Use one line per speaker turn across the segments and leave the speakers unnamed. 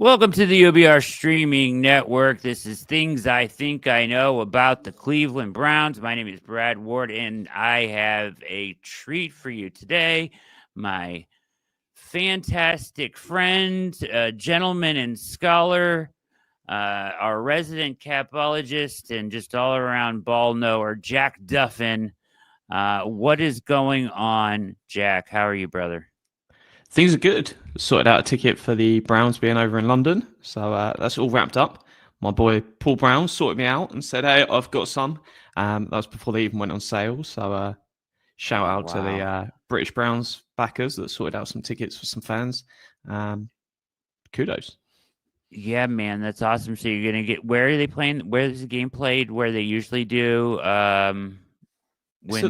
Welcome to the OBR streaming network. This is Things I Think I Know About the Cleveland Browns. My name is Brad Ward, and I have a treat for you today. My fantastic friend, gentleman and scholar, our resident capologist, and just all-around ball knower, Jack Duffin. What is going on, Jack? How are you, brother?
Things are good. Sorted out a ticket for the Browns being over in London. So that's all wrapped up. My boy Paul Brown sorted me out and said, hey, I've got some. That was before they even went on sale. So shout out to the British Browns backers that sorted out some tickets for some fans. Kudos.
Yeah, man, that's awesome. So you're gonna get, where are they playing? Where is the game played? Where they usually do? When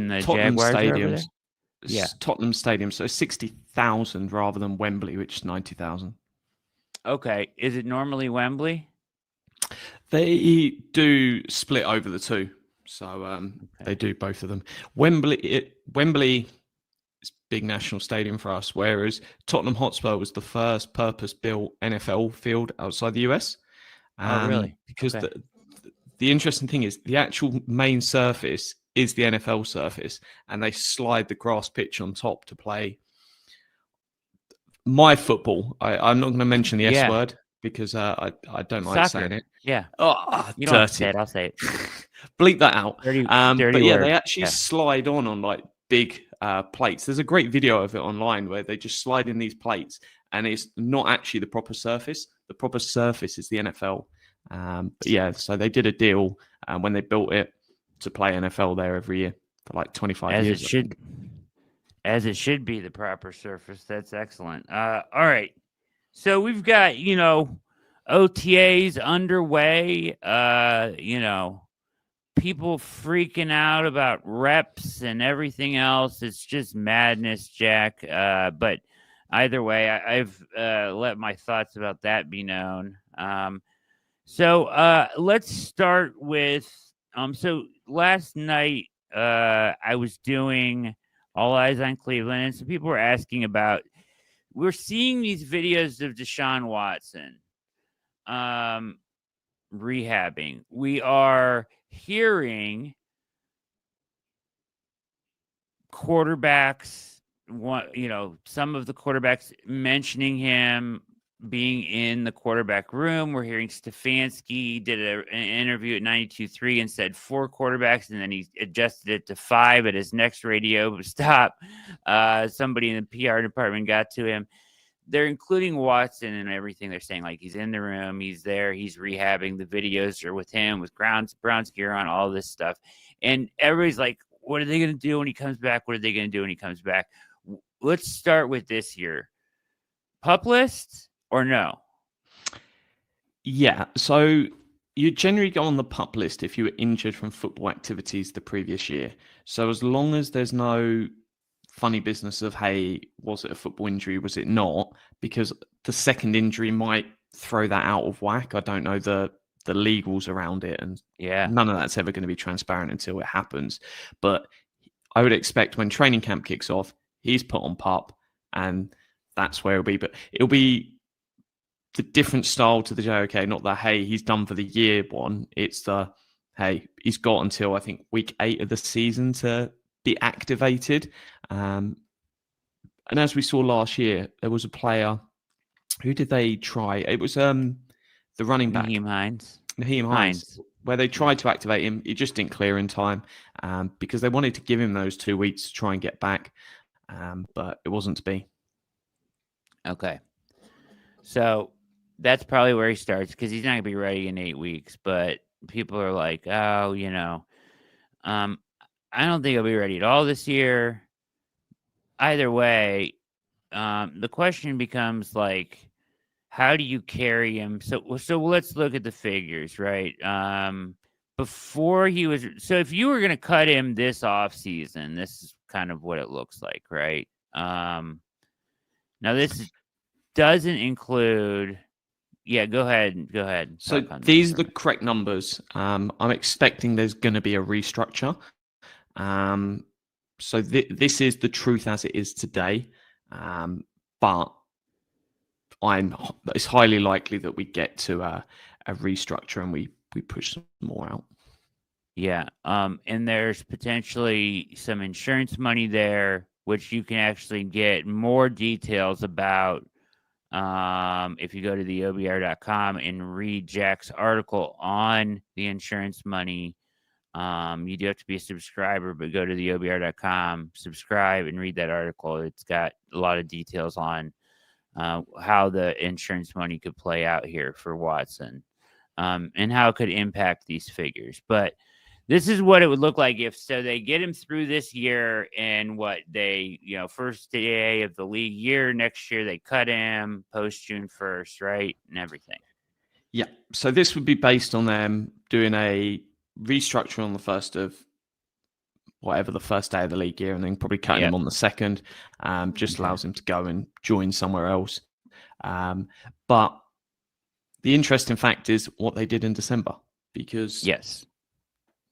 the
Tottenham
Jaguars are over
Stadium.
there? Yeah.
Tottenham Stadium. So 60,000 rather than Wembley, which is 90,000.
Okay. Is it normally Wembley?
They do split over the two. So they do both of them. Wembley is a big national stadium for us, whereas Tottenham Hotspur was the first purpose-built NFL field outside the US.
Oh, really?
Because the interesting thing is the actual main surface is the NFL surface, and they slide the grass pitch on top to play my football. I'm not going to mention the S word because I don't like saying it.
Yeah.
Oh,
you don't have to say it. I'll say it.
Bleep that out.
Dirty
but yeah,
word.
they actually slide on like big plates. There's a great video of it online where they just slide in these plates, and it's not actually the proper surface. The proper surface is the NFL. But yeah, so they did a deal when they built it to play NFL there every year for like 25 years.
As it should be the proper surface. That's excellent. All right. So we've got, OTAs underway, people freaking out about reps and everything else. It's just madness, Jack. But either way, I've let my thoughts about that be known. So let's start with so last night I was doing All Eyes on Cleveland, and some people were asking about, we're seeing these videos of Deshaun Watson rehabbing. We are hearing quarterbacks, some of the quarterbacks mentioning him being in the quarterback room. We're hearing Stefanski did an interview at 92.3 and said 4 quarterbacks, and then he adjusted it to 5 at his next radio stop. Somebody in the PR department got to him. They're including Watson and everything. They're saying, like, he's in the room, he's there, he's rehabbing. The videos are with him, with Browns gear on, all this stuff. And everybody's like, what are they going to do when he comes back? What are they going to do when he comes back? Let's start with this here. Pup list or no?
Yeah, so you generally go on the pup list if you were injured from football activities the previous year. So as long as there's no funny business of, hey, was it a football injury, was it not? Because the second injury might throw that out of whack. I don't know the legals around it, and none of that's ever going to be transparent until it happens. But I would expect when training camp kicks off, he's put on pup, and that's where it'll be. But it'll be the different style to the JOK, not the, hey, he's done for the year one. It's the, hey, he's got until, I think, week 8 of the season to be activated. And as we saw last year, there was a player. Who did they try? It was the running back. Naheem Hines. Where they tried to activate him. He just didn't clear in time because they wanted to give him those 2 weeks to try and get back. But it wasn't to be.
Okay. So that's probably where he starts, because he's not going to be ready in 8 weeks. But people are like, oh, I don't think he'll be ready at all this year. Either way, the question becomes, like, how do you carry him? So let's look at the figures, right? Before he was, so if you were going to cut him this offseason, this is kind of what it looks like, right? Now this doesn't include. Yeah, go ahead.
So these are the correct numbers. I'm expecting there's going to be a restructure. So this is the truth as it is today. But it's highly likely that we get to a restructure and we push some more out.
Yeah. And there's potentially some insurance money there, which you can actually get more details about if you go to the OBR.com and read Jack's article on the insurance money. You do have to be a subscriber, but go to the OBR.com, subscribe, and read that article. It's got a lot of details on how the insurance money could play out here for Watson, and how it could impact these figures. But this is what it would look like if they get him through this year, and first day of the league year next year, they cut him post June 1st, right? And everything.
Yeah. So this would be based on them doing a restructure on the first of whatever the first day of the league year, and then probably cutting him on the second. Just allows him to go and join somewhere else. But the interesting fact is what they did in December, because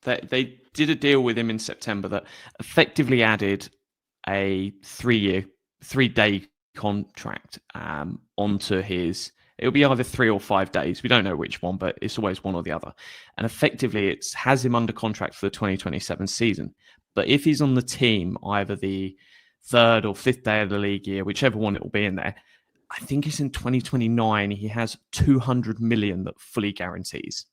they did a deal with him in September that effectively added a 3-day contract onto his. It'll be either 3 or 5 days. We don't know which one, but it's always one or the other. And effectively, it has him under contract for the 2027 season. But if he's on the team, either the 3rd or 5th day of the league year, whichever one it will be in there, I think it's in 2029, he has 200 million that fully guarantees.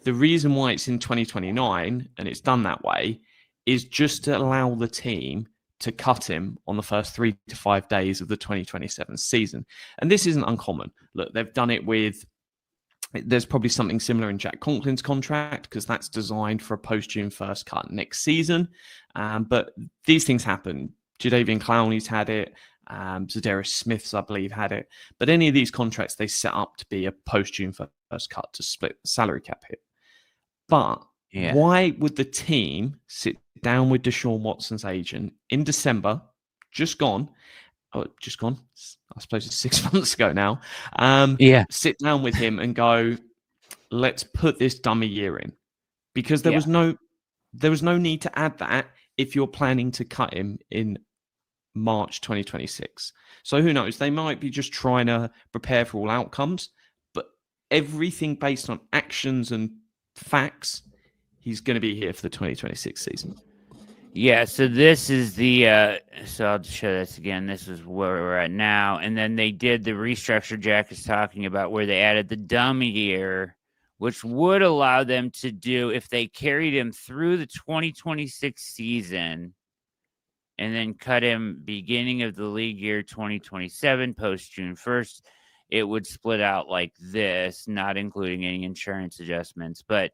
The reason why it's in 2029 and it's done that way is just to allow the team to cut him on the first 3 to 5 days of the 2027 season. And this isn't uncommon. Look, they've done it with, there's probably something similar in Jack Conklin's contract, because that's designed for a post-June 1st cut next season. But these things happen. Jadeveon Clowney's had it. Zadarius Smith's, I believe, had it. But any of these contracts, they set up to be a post-June 1st cut to split the salary cap hit. But why would the team sit down with Deshaun Watson's agent in December, just gone, I suppose it's 6 months ago now, sit down with him and go, let's put this dummy year in? Because there was no need to add that if you're planning to cut him in March 2026. So who knows? They might be just trying to prepare for all outcomes, but everything based on actions and facts, he's going to be here for the 2026 season.
Yeah, so this is the so I'll show this again. This is where we're at now. And then they did the restructure Jack is talking about, where they added the dummy year, which would allow them to do, if they carried him through the 2026 season and then cut him beginning of the league year 2027 post June 1st, it would split out like this, not including any insurance adjustments. But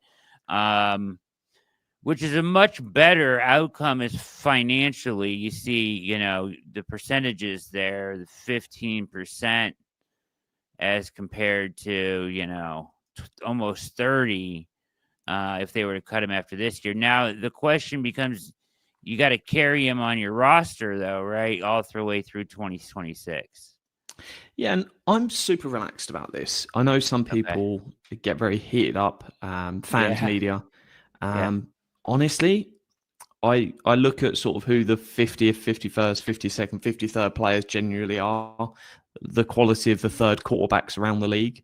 which is a much better outcome is financially. You see, the percentages there, the 15% as compared to, almost 30 if they were to cut him after this year. Now, the question becomes, you got to carry him on your roster, though, right? All the way through 2026.
Yeah, and I'm super relaxed about this. I know some people get very heated up, fans, media. Honestly, I look at sort of who the 50th, 51st, 52nd, 53rd players genuinely are, the quality of the third quarterbacks around the league.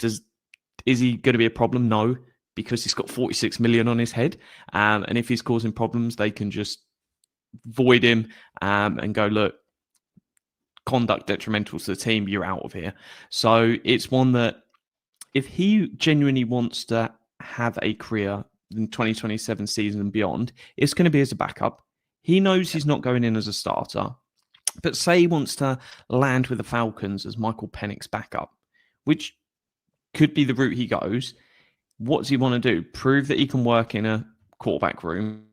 Is he going to be a problem? No, because he's got 46 million on his head. And if he's causing problems, they can just void him and go, look, conduct detrimental to the team, you're out of here. So it's one that if he genuinely wants to have a career in 2027 season and beyond, it's going to be as a backup. He knows he's not going in as a starter, but say he wants to land with the Falcons as Michael Penix's backup, which could be the route he goes. What does he want to do? Prove that he can work in a quarterback room,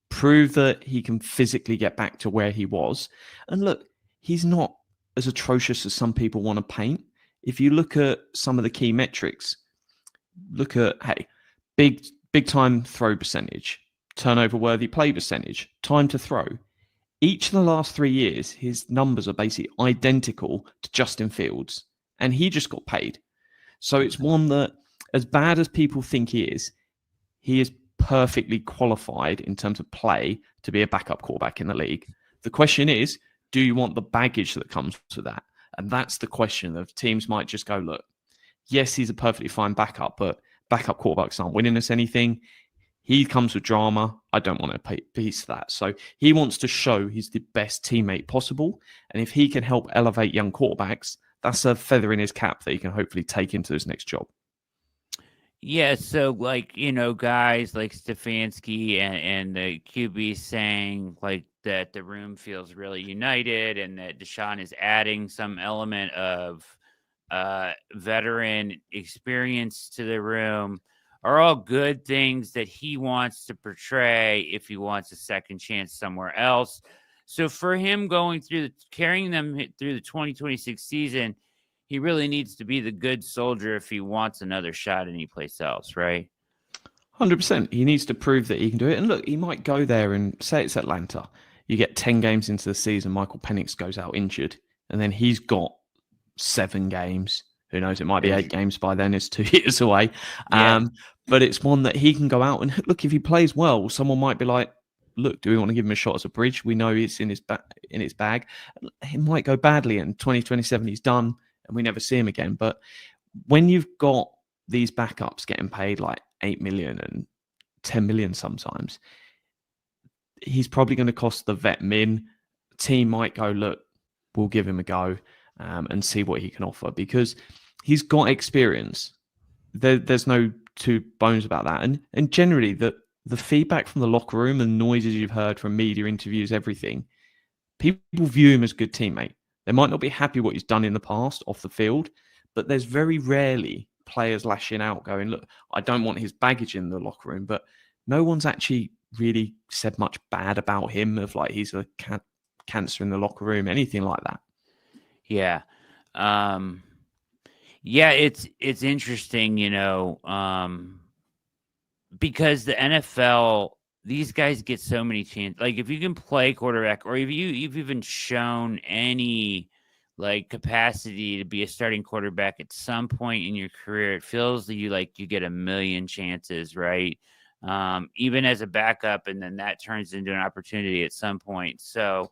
prove that he can physically get back to where he was. And look, he's not as atrocious as some people want to paint. If you look at some of the key metrics, look at, big time throw percentage, turnover worthy play percentage, time to throw. Each of the last 3 years, his numbers are basically identical to Justin Fields, and he just got paid. So it's one that, as bad as people think he is perfectly qualified in terms of play to be a backup quarterback in the league. The question is, do you want the baggage that comes with that? And that's the question of teams might just go, look, yes, he's a perfectly fine backup, but backup quarterbacks aren't winning us anything. He comes with drama. I don't want to pay piece of that. So he wants to show he's the best teammate possible. And if he can help elevate young quarterbacks, that's a feather in his cap that he can hopefully take into his next job.
Yeah, so like, guys like Stefanski and the QB saying like that the room feels really united and that Deshaun is adding some element of veteran experience to the room are all good things that he wants to portray if he wants a second chance somewhere else. So for him carrying them through the 2026 season, he really needs to be the good soldier if he wants another shot anyplace else, right?
100%. He needs to prove that he can do it. And look, he might go there and say it's Atlanta. You get 10 games into the season, Michael Penix goes out injured, and then he's got 7 games. Who knows? It might be 8 games by then. It's 2 years away.
Yeah.
But it's one that he can go out and look, if he plays well, someone might be like, look, do we want to give him a shot as a bridge? We know it's in his bag. It might go badly in 2027. He's done and we never see him again. But when you've got these backups getting paid like 8 million and 10 million sometimes, he's probably going to cost the vet min. Team might go, look, we'll give him a go and see what he can offer because he's got experience. There's no two bones about that. And generally, the feedback from the locker room and noises you've heard from media interviews, everything, people view him as a good teammate. They might not be happy what he's done in the past off the field, but there's very rarely players lashing out going, look, I don't want his baggage in the locker room, but no one's actually really said much bad about him of like he's a cancer in the locker room, anything like that.
Yeah. Yeah, it's interesting, because the NFL, these guys get so many chances. Like if you can play quarterback or if you've even shown any like capacity to be a starting quarterback at some point in your career, it feels like you get a million chances, right? Even as a backup, and then that turns into an opportunity at some point. So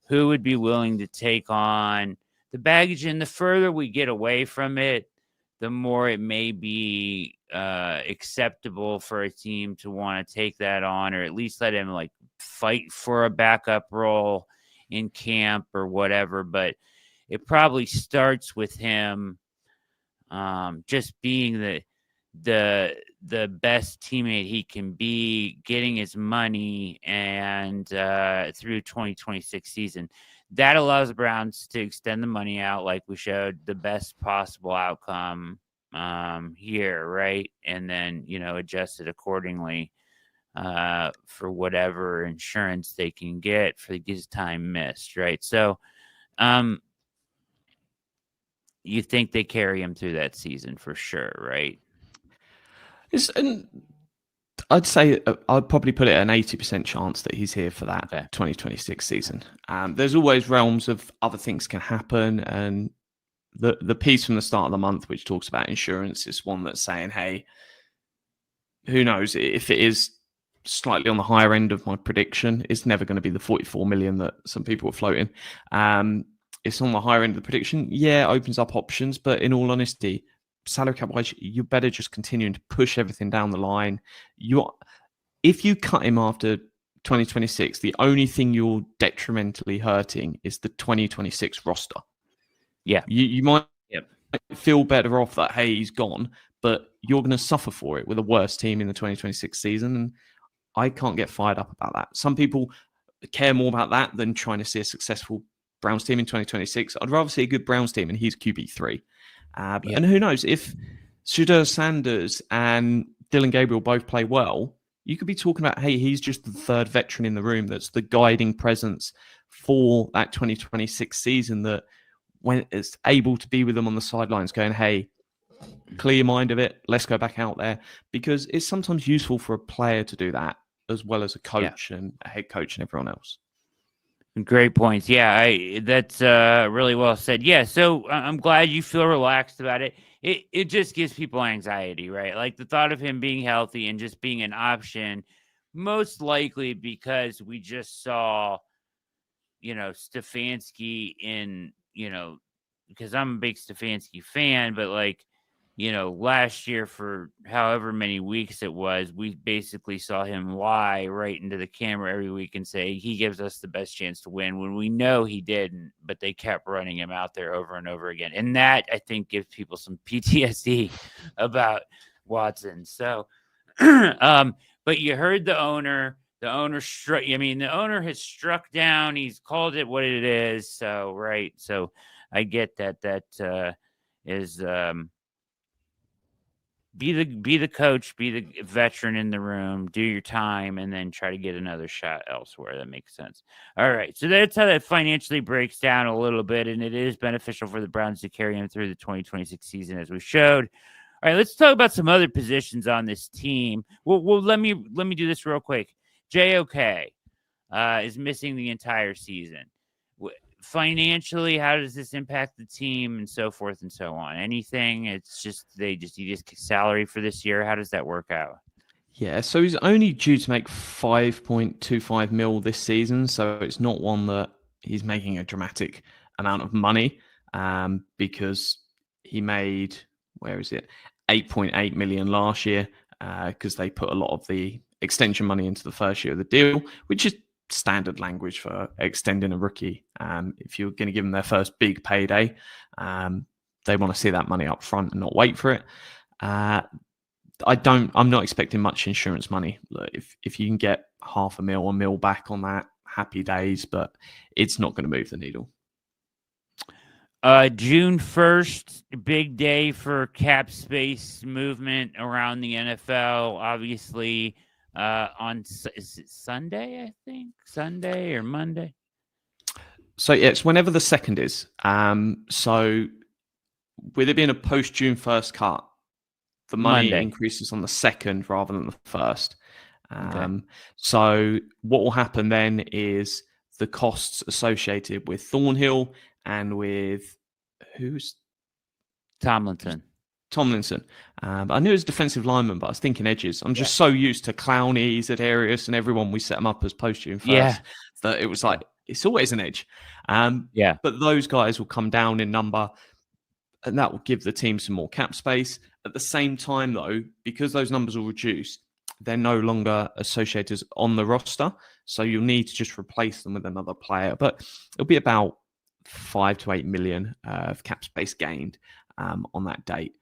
who would be willing to take on the baggage? And the further we get away from it, the more it may be acceptable for a team to want to take that on, or at least let him like fight for a backup role in camp or whatever. But it probably starts with him just being the best teammate he can be, getting his money, and through 2026 season. That allows the Browns to extend the money out like we showed, the best possible outcome here, right? And then, adjust it accordingly for whatever insurance they can get for his time missed, right? So you think they carry him through that season for sure, right?
And I'd say I'd probably put it at an 80% chance that he's here for that 2026 season. There's always realms of other things can happen. And the piece from the start of the month, which talks about insurance, is one that's saying, hey, who knows if it is slightly on the higher end of my prediction, it's never going to be the 44 million that some people are floating. It's on the higher end of the prediction. Yeah, it opens up options, but in all honesty, salary cap wise, you better just continue to push everything down the line. If you cut him after 2026, the only thing you're detrimentally hurting is the 2026 roster.
Yeah.
You might feel better off that, hey, he's gone, but you're going to suffer for it with a worse team in the 2026 season. And I can't get fired up about that. Some people care more about that than trying to see a successful Browns team in 2026. I'd rather see a good Browns team, and he's QB3. And who knows, if Shedeur Sanders and Dylan Gabriel both play well, you could be talking about, hey, he's just the third veteran in the room that's the guiding presence for that 2026 season, that when it's able to be with them on the sidelines going, hey, clear your mind of it, let's go back out there. Because it's sometimes useful for a player to do that as well as a coach and a head coach and everyone else.
Great points. Yeah, that's really well said. Yeah, so I'm glad you feel relaxed about it. It just gives people anxiety, right? Like the thought of him being healthy and just being an option, most likely because we just saw, Stefanski in, because I'm a big Stefanski fan, but like, last year for however many weeks it was, we basically saw him lie right into the camera every week and say he gives us the best chance to win when we know he didn't, but they kept running him out there over and over again. And that, I think, gives people some PTSD about Watson. So, but you heard the owner. The owner struck. I mean, the owner has struck down. He's called it what it is. So, right. So, I get that. That is be the coach, be the veteran in the room, do your time, and then try to get another shot elsewhere. That makes sense. All right, so that's how that financially breaks down a little bit, and it is beneficial for the Browns to carry him through the 2026 season, as we showed. All right, let's talk about some other positions on this team. Well, let me do this real quick. JOK is missing the entire season. Financially, how does this impact the team and so forth and so on? Anything? It's just you just get salary for this year. How does that work out?
Yeah, so he's only due to make 5.25 mil this season, so it's not one that he's making a dramatic amount of money, because he made, where is it, 8.8 million last year, because they put a lot of the extension money into the first year of the deal, which is standard language for extending a rookie. If you're going to give them their first big payday, they want to see that money up front and not wait for it. I'm not expecting much insurance money. Look, if you can get half a mil back on that, happy days, but it's not going to move the needle.
June 1st, big day for cap space movement around the NFL. Obviously, is it Sunday? I think Sunday or Monday.
So yeah, it's whenever the second is. So with it being a post June 1st cut, the money
Monday
increases on the second rather than the first.
Okay.
So what will happen then is the costs associated with Thornhill and with who's
Tomlinson.
I knew it was defensive lineman, but I was thinking edges. I'm just so used to Clowney, Zedarius, and everyone we set them up as post June 1st that it was like, it's always an edge. But those guys will come down in number, and that will give the team some more cap space. At the same time, though, because those numbers will reduce, they're no longer associated on the roster. So you'll need to just replace them with another player. But it'll be about 5 to 8 million of cap space gained on that date.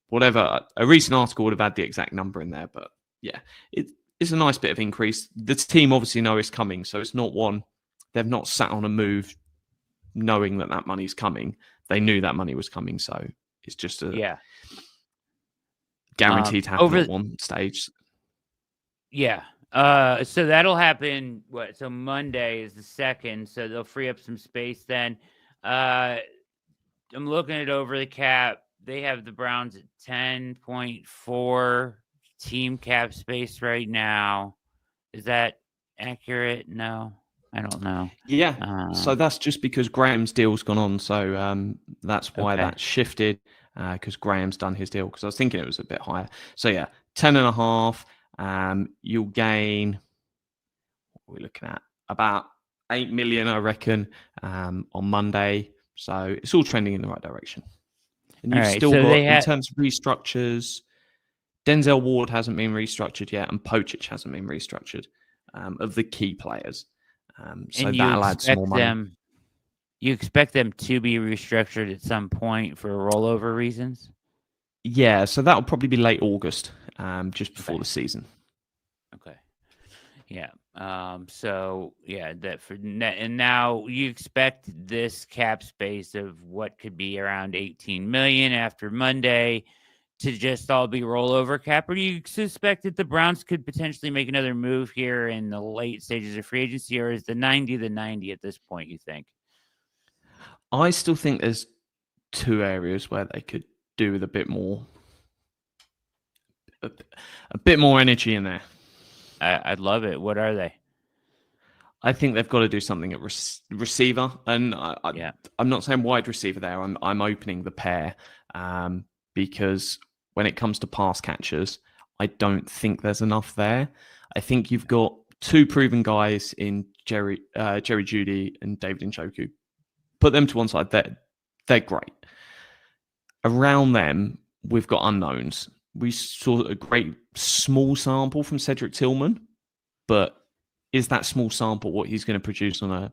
Whatever, a recent article would have had the exact number in there, but yeah, it's a nice bit of increase. The team obviously know it's coming, so it's not one they've not sat on a move knowing that money's coming. They knew that money was coming, so it's just a guaranteed to happen at one stage.
Yeah. So that'll happen. So Monday is the 2nd, so they'll free up some space then. I'm looking at over the cap. They have the Browns at 10.4 team cap space right now. Is that accurate? No, I don't know.
Yeah. So that's just because Graham's deal's gone on. So that's why that shifted, because Graham's done his deal. Because I was thinking it was a bit higher. So yeah, 10.5. You'll gain, what are we looking at? About 8 million, I reckon, on Monday. So it's all trending in the right direction. And you've still got, in terms of restructures, Denzel Ward hasn't been restructured yet, and Pochich hasn't been restructured, of the key players. So that'll add some more money.
You expect them to be restructured at some point for rollover reasons?
Yeah, so that'll probably be late August, just before the season.
Okay. Yeah. So yeah, and now you expect this cap space of what could be around 18 million after Monday to just all be rollover cap, or do you suspect that the Browns could potentially make another move here in the late stages of free agency, or is the 90 at this point, you think?
I still think there's two areas where they could do with a bit more energy in there.
I'd love it. What are they?
I think they've got to do something at receiver, and I'm not saying wide receiver there. I'm opening the pair, because when it comes to pass catchers, I don't think there's enough there. I think you've got two proven guys in Jerry Jeudy and David Njoku. Put them to one side. they're great. Around them, we've got unknowns. We saw a great small sample from Cedric Tillman, but is that small sample what he's going to produce on a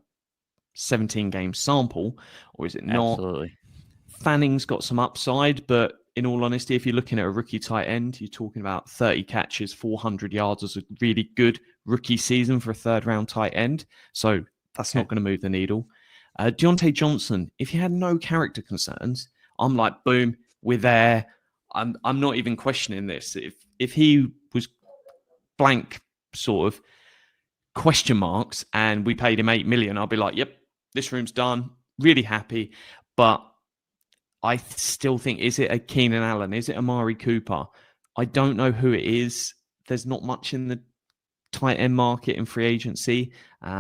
17-game sample, or is it not?
Absolutely.
Fanning's got some upside, but in all honesty, if you're looking at a rookie tight end, you're talking about 30 catches, 400 yards as a really good rookie season for a third-round tight end. So that's not going to move the needle. Deontay Johnson, if you had no character concerns, I'm like, boom, we're there. I'm not even questioning this. If he was blank sort of question marks and we paid him $8 million, I'll be like, yep, this room's done. Really happy. But I still think, is it a Keenan Allen? Is it Amari Cooper? I don't know who it is. There's not much in the tight end market in free agency.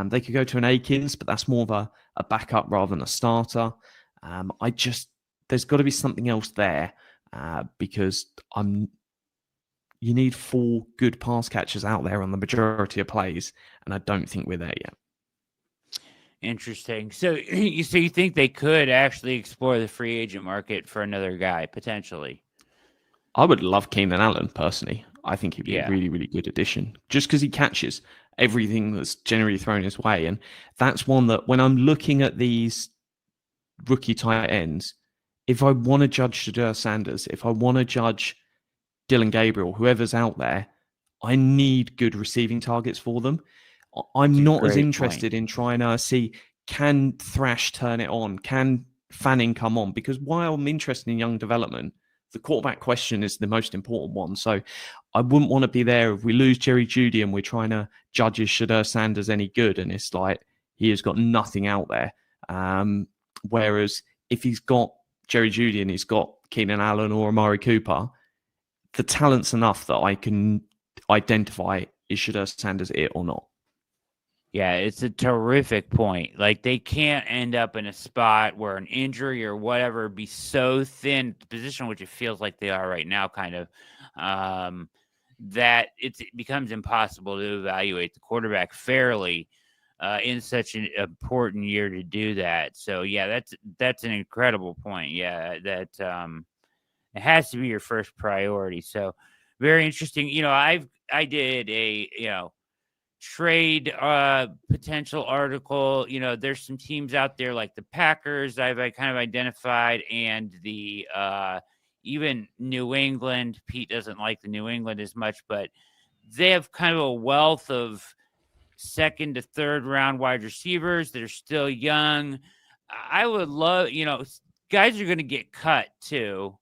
They could go to an Akins, but that's more of a backup rather than a starter. There's got to be something else there because you need 4 good pass catchers out there on the majority of plays, and I don't think we're there yet.
Interesting. So you think they could actually explore the free agent market for another guy potentially?
I would love Keenan Allen personally. I think he'd be a really, really good addition just because he catches everything that's generally thrown his way. And that's one that when I'm looking at these rookie tight ends, if I want to judge Shedeur Sanders, if I want to judge Dylan Gabriel, whoever's out there, I need good receiving targets for them. I'm not as interested in trying to see, can Thrash turn it on? Can Fanning come on? Because while I'm interested in young development, the quarterback question is the most important one. So I wouldn't want to be there if we lose Jerry Jeudy and we're trying to judge is Shedeur Sanders any good, and it's like he has got nothing out there. Whereas if he's got Jerry Jeudy and he's got Keenan Allen or Amari Cooper, the talent's enough that I can identify is Shedeur Sanders it or not.
Yeah, it's a terrific point. Like, they can't end up in a spot where an injury or whatever be so thin, the position which it feels like they are right now, kind of, that it becomes impossible to evaluate the quarterback fairly in such an important year to do that. So, yeah, that's an incredible point. Yeah, that it has to be your first priority. So, very interesting. I did a trade potential article. There's some teams out there like the Packers I kind of identified, and the even New England. Pete doesn't like the New England as much, but they have kind of a wealth of second to third round wide receivers that are still young. I would love, guys are going to get cut too.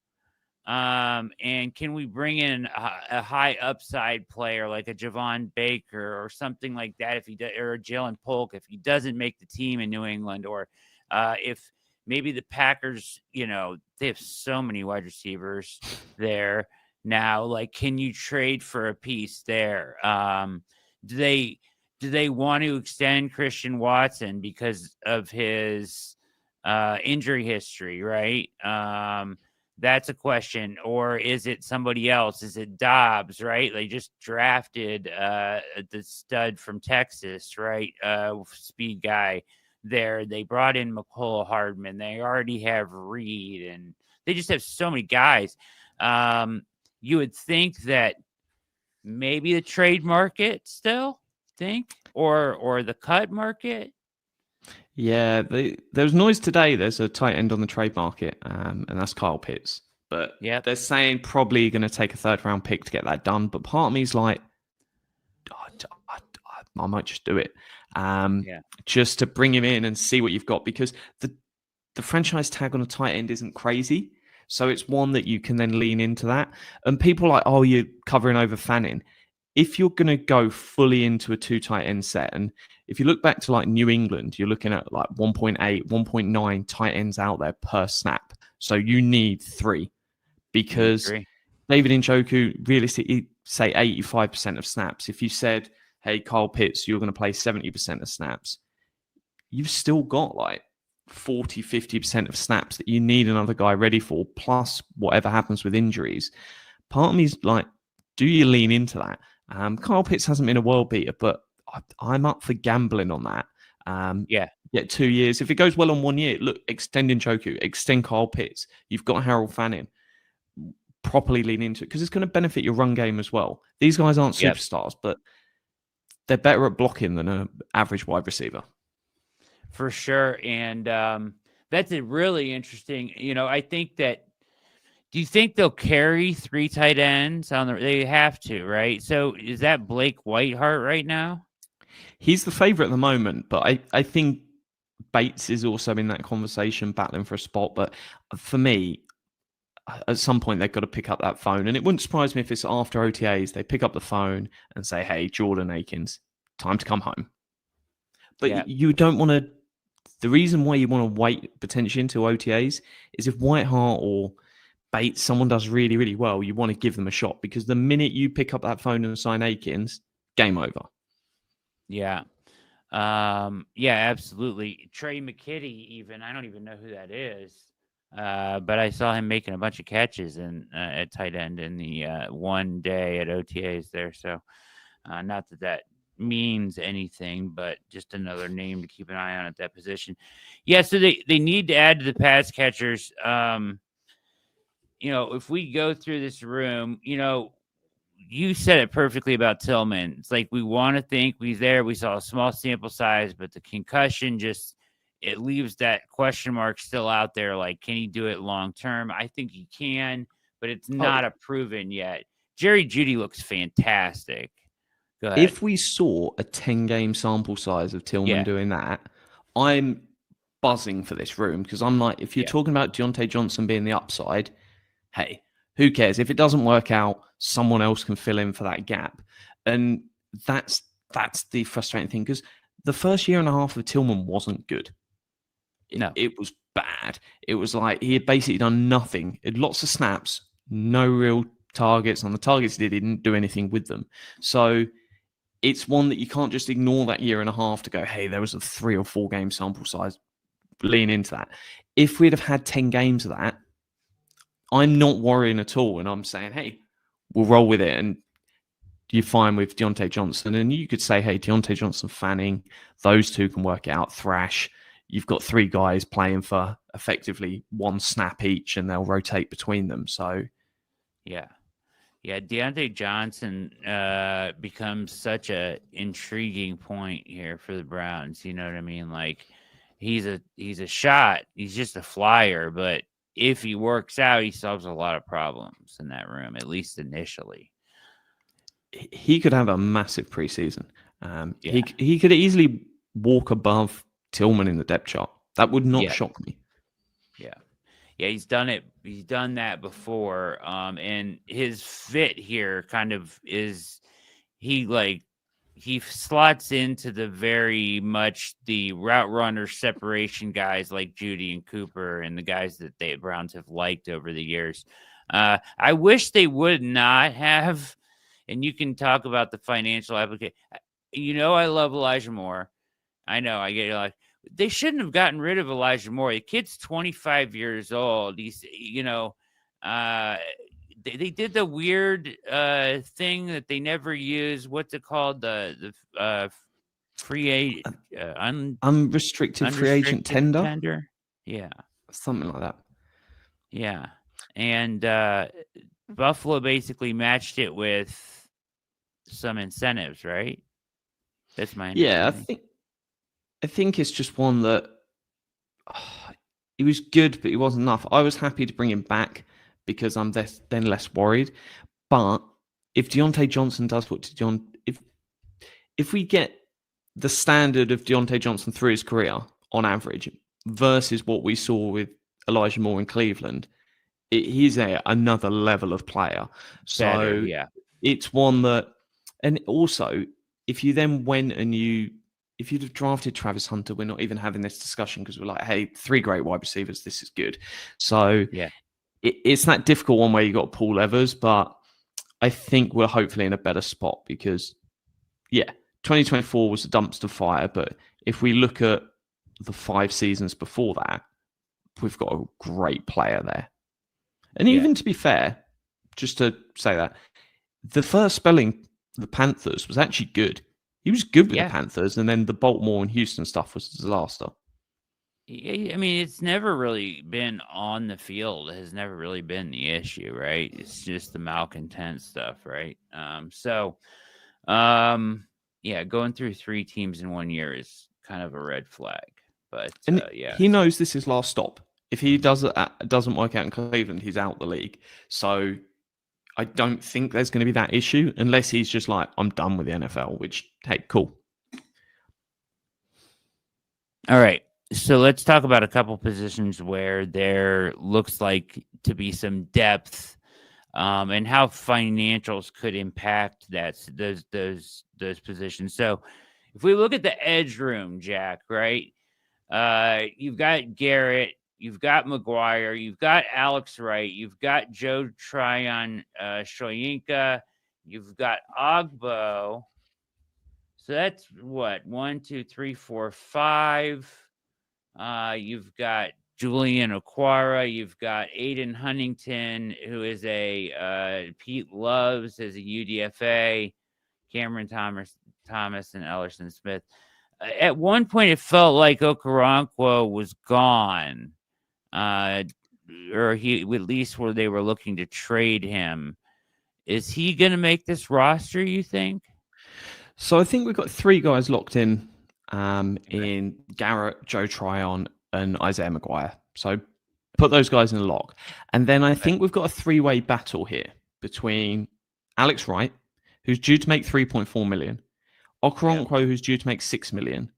And can we bring in a high upside player like a Javon Baker or something like that if he does, or a Jalen Polk if he doesn't make the team in New England, or if maybe the Packers, they have so many wide receivers there now. Like, can you trade for a piece there? Do they want to extend Christian Watson because of his injury history, right? That's a question. Or is it somebody else? Is it Dobbs, right? They just drafted the stud from Texas, right? Speed guy there. They brought in McCole Hardman. They already have Reed, and they just have so many guys. You would think that maybe the trade market still or the cut market.
Yeah, there was noise today. There's a tight end on the trade market, and that's Kyle Pitts. But they're saying probably going to take a third-round pick to get that done. But part of me is like, I might just do it, just to bring him in and see what you've got, because the franchise tag on a tight end isn't crazy. So it's one that you can then lean into that. And people are like, oh, you're covering over Fanning. If you're going to go fully into a 2 tight end set, and if you look back to like New England, you're looking at like 1.8, 1.9 tight ends out there per snap. So you need 3, because David Njoku realistically say 85% of snaps. If you said, hey, Kyle Pitts, you're going to play 70% of snaps, you've still got like 40, 50% of snaps that you need another guy ready for, plus whatever happens with injuries. Part of me is like, do you lean into that? Kyle Pitts hasn't been a world beater, but I'm up for gambling on that.
Yeah.
Get 2 years. If it goes well on 1 year, look, extend Njoku, extend Kyle Pitts. You've got Harold Fanning. Properly lean into it because it's going to benefit your run game as well. These guys aren't
Yep.
superstars, but they're better at blocking than an average wide receiver.
For sure. And that's a really interesting, I think that, do you think they'll carry 3 tight ends on they have to, right? So is that Blake Whiteheart right now?
He's the favorite at the moment, but I think Bates is also in that conversation battling for a spot. But for me, at some point they've got to pick up that phone. And it wouldn't surprise me if it's after OTAs, they pick up the phone and say, hey, Jordan Akins, time to come home. But you don't want to, the reason why you want to wait potentially until OTAs is if Whiteheart or Bates, someone does really, really well, you want to give them a shot because the minute you pick up that phone and sign Akins, game over.
Yeah. Yeah, absolutely. Trey McKitty, even, I don't even know who that is. But I saw him making a bunch of catches at tight end in the one day at OTAs there. So not that means anything, but just another name to keep an eye on at that position. Yeah, so they need to add to the pass catchers. If we go through this room, you said it perfectly about Tillman. It's like we want to think he's there. We saw a small sample size, but the concussion it leaves that question mark still out there. Like, can he do it long term? I think he can, but it's not a proven yet. Jerry Jeudy looks fantastic. Go ahead.
If we saw a 10-game sample size of Tillman doing that, I'm buzzing for this room because I'm like, if you're talking about Deontay Johnson being the upside, hey, who cares? If it doesn't work out, someone else can fill in for that gap. And that's the frustrating thing because the first year and a half of Tillman wasn't good.
No.
It was bad. It was like he had basically done nothing. He had lots of snaps, no real targets. On the targets he didn't do anything with them. So it's one that you can't just ignore that year and a half to go, hey, there was a 3 or 4 game sample size. Lean into that. If we'd have had 10 games of that, I'm not worrying at all. And I'm saying, hey, we'll roll with it. And you're fine with Deontay Johnson. And you could say, hey, Deontay Johnson, Fanning, those two can work out. Thrash. You've got 3 guys playing for effectively 1 snap each, and they'll rotate between them. So,
yeah, Deontay Johnson becomes such a intriguing point here for the Browns. You know what I mean? Like, he's a shot. He's just a flyer, but if he works out, he solves a lot of problems in that room, at least initially.
He could have a massive preseason. He could easily walk above Tillman in the depth chart. That would not shock me.
Yeah, he's done it. He's done that before. And his fit here kind of is he slots into the very much the route runner separation guys like Jeudy and Cooper and the guys that the Browns have liked over the years. I wish they would not have, and you can talk about the financial application. I love Elijah Moore. I know I get like they shouldn't have gotten rid of Elijah Moore. The kid's 25 years old. He's they did the weird thing that they never use. What's it called? The free agent
unrestricted free agent tender.
Yeah,
something like that.
Yeah, and Buffalo basically matched it with some incentives, right? That's my understanding.
Yeah, I think it's just one that he was good, but he wasn't enough. I was happy to bring him back because I'm then less worried. But if Deontay Johnson does what if we get the standard of Deontay Johnson through his career on average versus what we saw with Elijah Moore in Cleveland, he's another level of player. So it's one that, and also if you then went and if you'd have drafted Travis Hunter, we're not even having this discussion because we're like, hey, 3 great wide receivers, this is good. So it's that difficult one where you got Paul Evers, but I think we're hopefully in a better spot because, 2024 was a dumpster fire. But if we look at the 5 seasons before that, we've got a great player there. And even to be fair, just to say that, the first spelling, the Panthers, was actually good. He was good with the
Yeah.
Panthers, and then the Baltimore and Houston stuff was a disaster.
I mean, it's never really been on the field. It has never really been the issue, right? It's just the malcontent stuff, right? Yeah, going through 3 teams in 1 year is kind of a red flag. But
And
yeah,
he knows this is last stop. If he doesn't work out in Cleveland, he's out the league. So I don't think there's going to be that issue unless he's just like, I'm done with the NFL, which, hey, cool.
all right. So let's talk about a couple positions where there looks like to be some depth, and how financials could impact those positions. So if we look at the edge room, Jack, right? You've got Garrett, you've got McGuire, you've got Alex Wright, you've got Joe Tryon, Shoyinka, you've got Ogbo. So that's what, 1, 2, 3, 4, 5. You've got Julian Aquara. You've got Aiden Huntington, who is a Pete Loves as a UDFA. Cameron Thomas, and Ellerson Smith. At one point, it felt like Okoronkwo was gone, or he at least where they were looking to trade him. Is he going to make this roster, you think?
So I think we've got 3 guys locked in Garrett, Joe Tryon, and Isaiah McGuire. So put those guys in a lock. And then I think we've got a 3-way battle here between Alex Wright, who's due to make 3.4 million, Okoronkwo, who's due to make 6 million,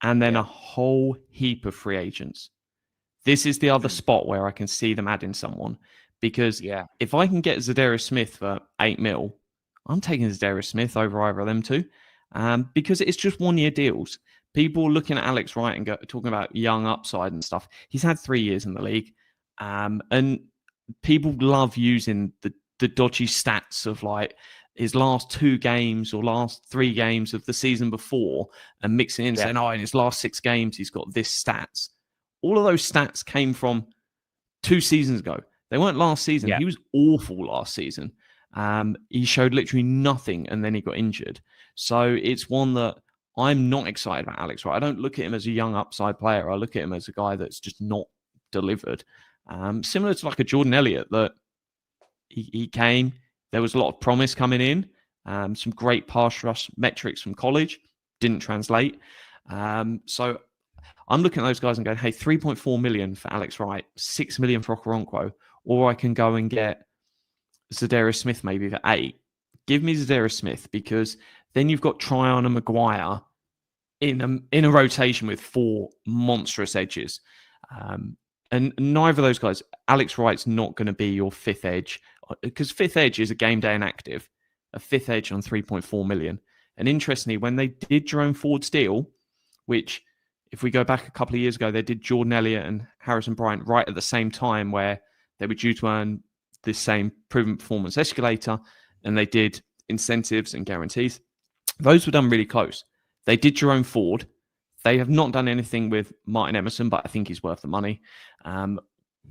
and then a whole heap of free agents. This is the other spot where I can see them adding someone, because if I can get Zadarius Smith for 8 mil, I'm taking Zadarius Smith over either of them two, because it's just 1-year deals. People looking at Alex Wright and talking about young upside and stuff. He's had 3 years in the league, and people love using the dodgy stats of like his last 2 games or last 3 games of the season before and mixing in saying, oh, in his last 6 games, he's got this stats. All of those stats came from 2 seasons ago. They weren't last season. He was awful last season. He showed literally nothing and then he got injured. So it's one that I'm not excited about Alex Wright. I don't look at him as a young upside player. I look at him as a guy that's just not delivered. Similar to like a Jordan Elliott, that he came. There was a lot of promise coming in. Some great pass rush metrics from college. Didn't translate. So I'm looking at those guys and going, hey, 3.4 million for Alex Wright, 6 million for Okoronkwo, or I can go and get Zadarius Smith maybe for 8. Give me Zadarius Smith, because then you've got Tryon and McGuire in a rotation with 4 monstrous edges. And neither of those guys, Alex Wright's not going to be your 5th edge, because 5th edge is a game day inactive, a 5th edge on 3.4 million. And interestingly, when they did Jerome Ford's deal, which if we go back a couple of years ago, they did Jordan Elliott and Harrison Bryant right at the same time, where they were due to earn this same proven performance escalator, and they did incentives and guarantees. Those were done really close. They did Jerome Ford. They have not done anything with Martin Emerson, but I think he's worth the money.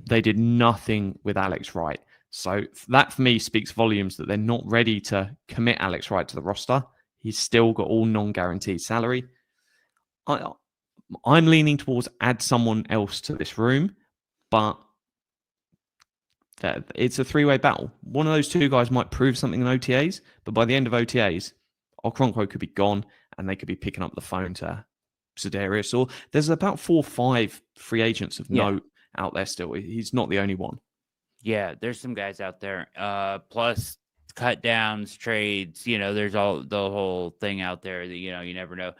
They did nothing with Alex Wright. So that for me speaks volumes that they're not ready to commit Alex Wright to the roster. He's still got all non-guaranteed salary. I'm leaning towards add someone else to this room, but it's a 3-way battle. One of those 2 guys might prove something in OTAs, but by the end of OTAs, Okoronkwo could be gone and they could be picking up the phone to Zadarius. Or there's about 4 or 5 free agents of note out there still. He's not the only one.
Yeah, there's some guys out there. Plus cut downs, trades, there's all the whole thing out there that, you never know.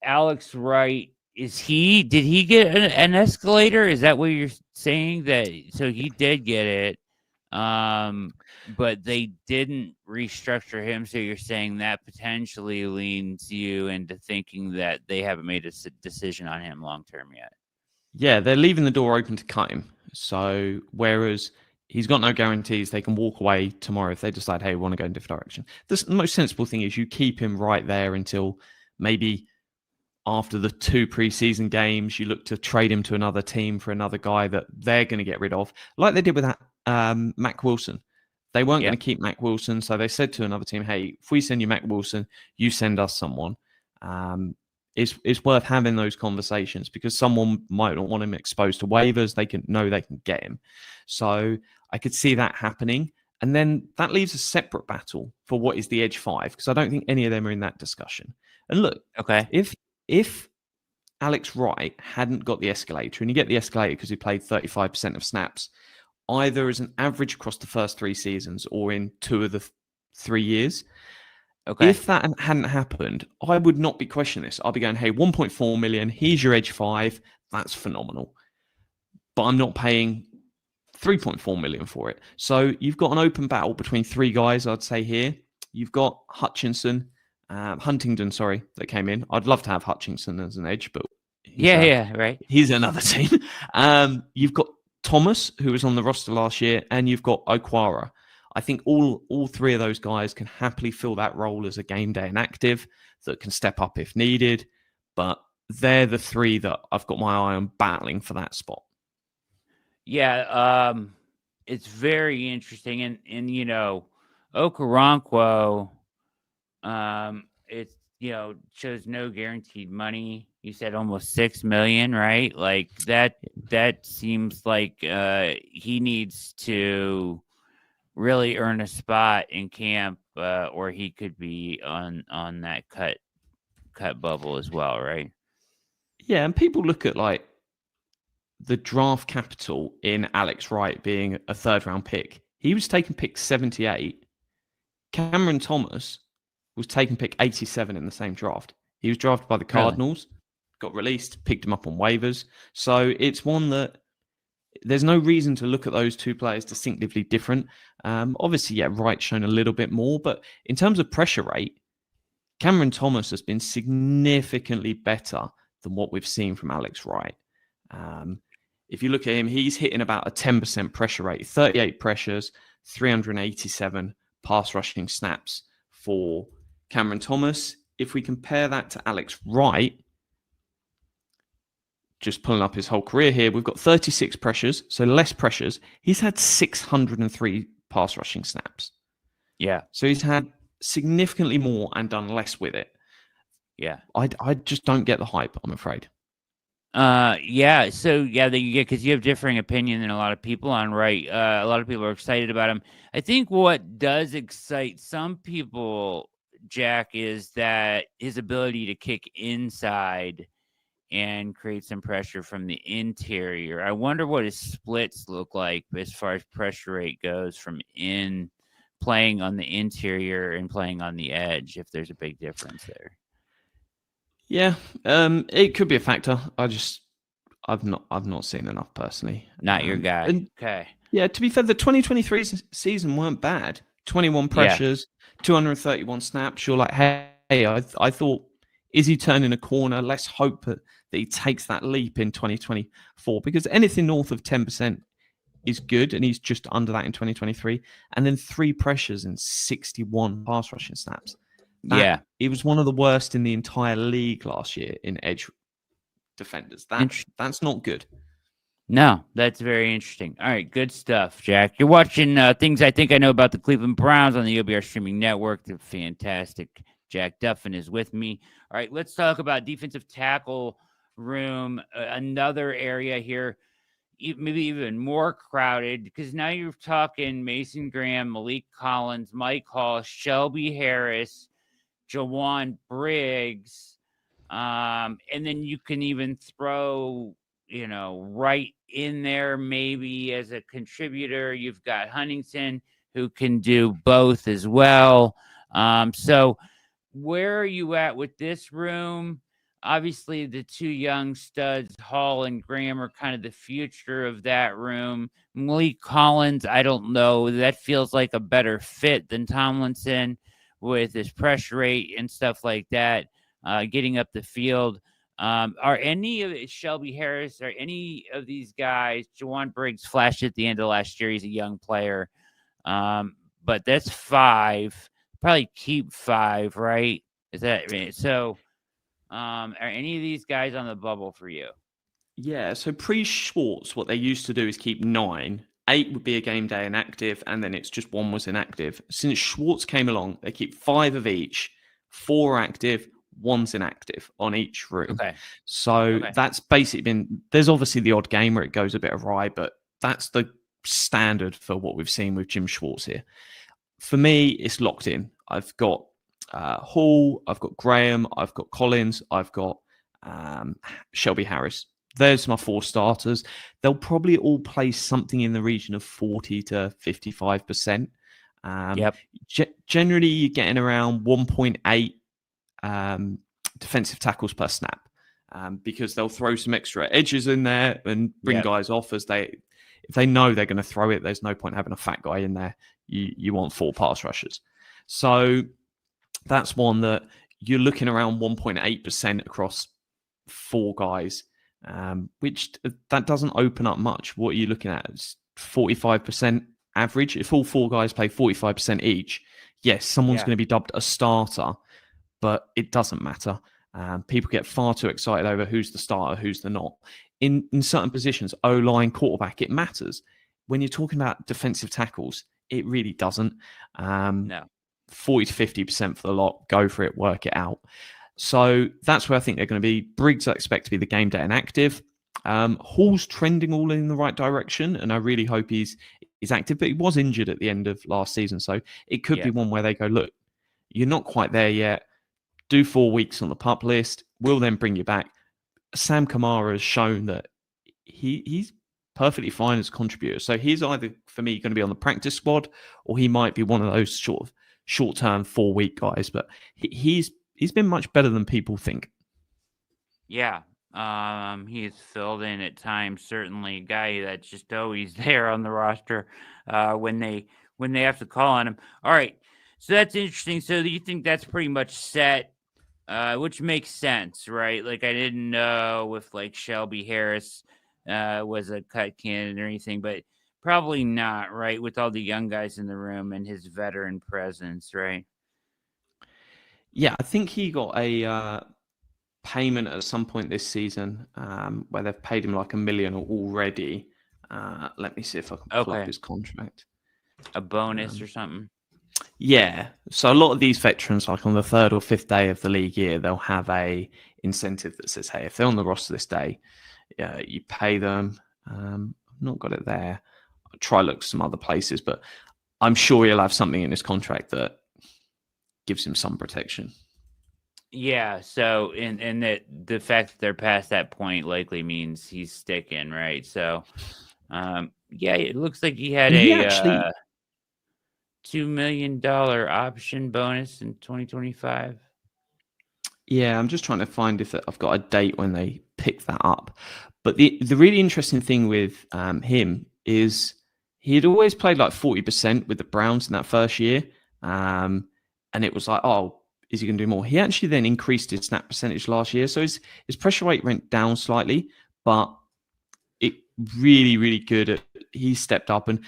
Alex Wright, did he get an escalator? Is that what you're saying? So he did get it, but they didn't restructure him. So you're saying that potentially leans you into thinking that they haven't made a decision on him long term yet.
Yeah, they're leaving the door open to cut him. So whereas he's got no guarantees, they can walk away tomorrow if they decide, hey, we want to go in a different direction. The most sensible thing is you keep him right there until maybe after the 2 preseason games, you look to trade him to another team for another guy that they're going to get rid of, like they did with that Mac Wilson. They weren't
Yeah.
going to keep Mac Wilson, so they said to another team, "Hey, if we send you Mac Wilson, you send us someone." Um, it's worth having those conversations because someone might not want him exposed to waivers. They can know they can get him. So I could see that happening. And then that leaves a separate battle for what is the edge five, because I don't think any of them are in that discussion. And look,
Okay.
if Alex Wright hadn't got the escalator, and you get the escalator because he played 35% of snaps, either as an average across the first 3 seasons or in 2 of the 3 years.
Okay.
If that hadn't happened, I would not be questioning this. I'd be going, hey, 1.4 million, here's your edge five. That's phenomenal. But I'm not paying 3.4 million for it. So you've got an open battle between three guys, I'd say here. You've got Huntington, sorry, that came in. I'd love to have Hutchinson as an edge, but
Yeah. Yeah. Right.
he's another team. You've got Thomas, who was on the roster last year, and you've got Okwara. I think all three of those guys can happily fill that role as a game day inactive that can step up if needed. But they're the three that I've got my eye on battling for that spot.
Yeah. It's very interesting, and Okoronkwo, it's shows no guaranteed money. You said almost 6 million, right? Like that seems like he needs to really earn a spot in camp, or he could be on that cut bubble as well, right?
Yeah, and people look at like the draft capital in Alex Wright being a third round pick. He was taken pick 78. Cameron Thomas was taken pick 87 in the same draft. He was drafted by the Cardinals, got released, picked him up on waivers. So it's one that there's no reason to look at those two players distinctively different. Obviously, yeah, Wright's shown a little bit more, but in terms of pressure rate, Cameron Thomas has been significantly better than what we've seen from Alex Wright. If you look at him, he's hitting about a 10% pressure rate, 38 pressures, 387 pass rushing snaps for Cameron Thomas. If we compare that to Alex Wright, just pulling up his whole career here, we've got 36 pressures, so less pressures. He's had 603 pass rushing snaps.
Yeah.
So he's had significantly more and done less with it.
Yeah.
I just don't get the hype, I'm afraid.
Yeah. So yeah, because you have differing opinion than a lot of people on Wright. A lot of people are excited about him. I think what does excite some people, Jack, is that his ability to kick inside and create some pressure from the interior. I wonder what his splits look like as far as pressure rate goes from playing on the interior and playing on the edge, if there's a big difference there.
Yeah, it could be a factor. I've not seen enough personally.
Not your guy.
And
Okay.
yeah, to be fair, the 2023 season weren't bad. 21 pressures, 231 snaps. You're like, hey, I thought, is he turning a corner? Let's hope that he takes that leap in 2024, because anything north of 10% is good, and he's just under that in 2023. And then 3 pressures and 61 pass rushing snaps. It was one of the worst in the entire league last year in edge defenders. That's not good.
No, that's very interesting. All right, good stuff, Jack. You're watching Things I Think I Know About the Cleveland Browns on the OBR streaming network. They're fantastic. Jack Duffin is with me. All right, let's talk about defensive tackle room, another area here, maybe even more crowded, because now you're talking Mason Graham, Malik Collins, Mike Hall, Shelby Harris, Jawan Briggs, and then you can even throw, right in there maybe as a contributor. You've got Huntington, who can do both as well. So where are you at with this room? Obviously, the two young studs, Hall and Graham, are kind of the future of that room. Malik Collins, I don't know. That feels like a better fit than Tomlinson with his pressure rate and stuff like that, getting up the field. Are any of Shelby Harris, or any of these guys, Jawan Briggs flashed at the end of last year. He's a young player. But that's 5. Probably keep 5, right? Is that so? Are any of these guys on the bubble for you?
Yeah, so pre-Schwartz, what they used to do is keep 9 8 would be a game day inactive, and then it's just 1 was inactive. Since Schwartz came along, they keep 5 of each, 4 active, 1's inactive on each room.
Okay.
So that's basically been, there's obviously the odd game where it goes a bit awry, but that's the standard for what we've seen with Jim Schwartz here. For me, it's locked in. I've got Hall, I've got Graham, I've got Collins, I've got Shelby Harris. There's my 4 starters. They'll probably all play something in the region of 40 to 55%. Generally, you're getting around 1.8 defensive tackles per snap, because they'll throw some extra edges in there and bring guys off if they know they're going to throw it. There's no point having a fat guy in there. You want 4 pass rushers. So that's one that you're looking around 1.8% across 4 guys, which that doesn't open up much. What are you looking at? It's 45% average. If all 4 guys play 45% each, yes, someone's going to be dubbed a starter, but it doesn't matter. People get far too excited over who's the starter, who's the not. In certain positions, O-line, quarterback, it matters. When you're talking about defensive tackles, it really doesn't.
No.
40 to 50% for the lot. Go for it, work it out. So that's where I think they're going to be. Briggs, I expect to be the game day inactive. Hall's trending all in the right direction, and I really hope he's active, but he was injured at the end of last season. So it could be one where they go, look, you're not quite there yet. Do 4 weeks on the pup list. We'll then bring you back. Sam Kamara has shown that he's perfectly fine as a contributor. So he's either, for me, going to be on the practice squad, or he might be one of those short-term 4-week guys. But he's been much better than people think.
Yeah. He's filled in at times. Certainly a guy that's just always there on the roster when they have to call on him. All right. So that's interesting. So do you think that's pretty much set? Which makes sense, right? Like, I didn't know if like Shelby Harris was a cut candidate or anything, but probably not, right? With all the young guys in the room and his veteran presence, right?
Yeah, I think he got a payment at some point this season where they've paid him like $1 million already. Let me see if I can pull up his contract.
A bonus or something.
Yeah. So a lot of these veterans, like on the 3rd or 5th day of the league year, they'll have a incentive that says, hey, if they're on the roster this day, you pay them. I've not got it there. I'll try look some other places, but I'm sure he'll have something in his contract that gives him some protection. Yeah.
So, and that the fact that they're past that point likely means he's sticking, right? So, it looks like he had $2 million option bonus in 2025.
Yeah, I'm just trying to find if I've got a date when they pick that up. But the really interesting thing with him is he had always played like 40% with the Browns in that first year. And it was like, oh, is he going to do more? He actually then increased his snap percentage last year. So his pressure rate went down slightly, but it really, really good. He stepped up, and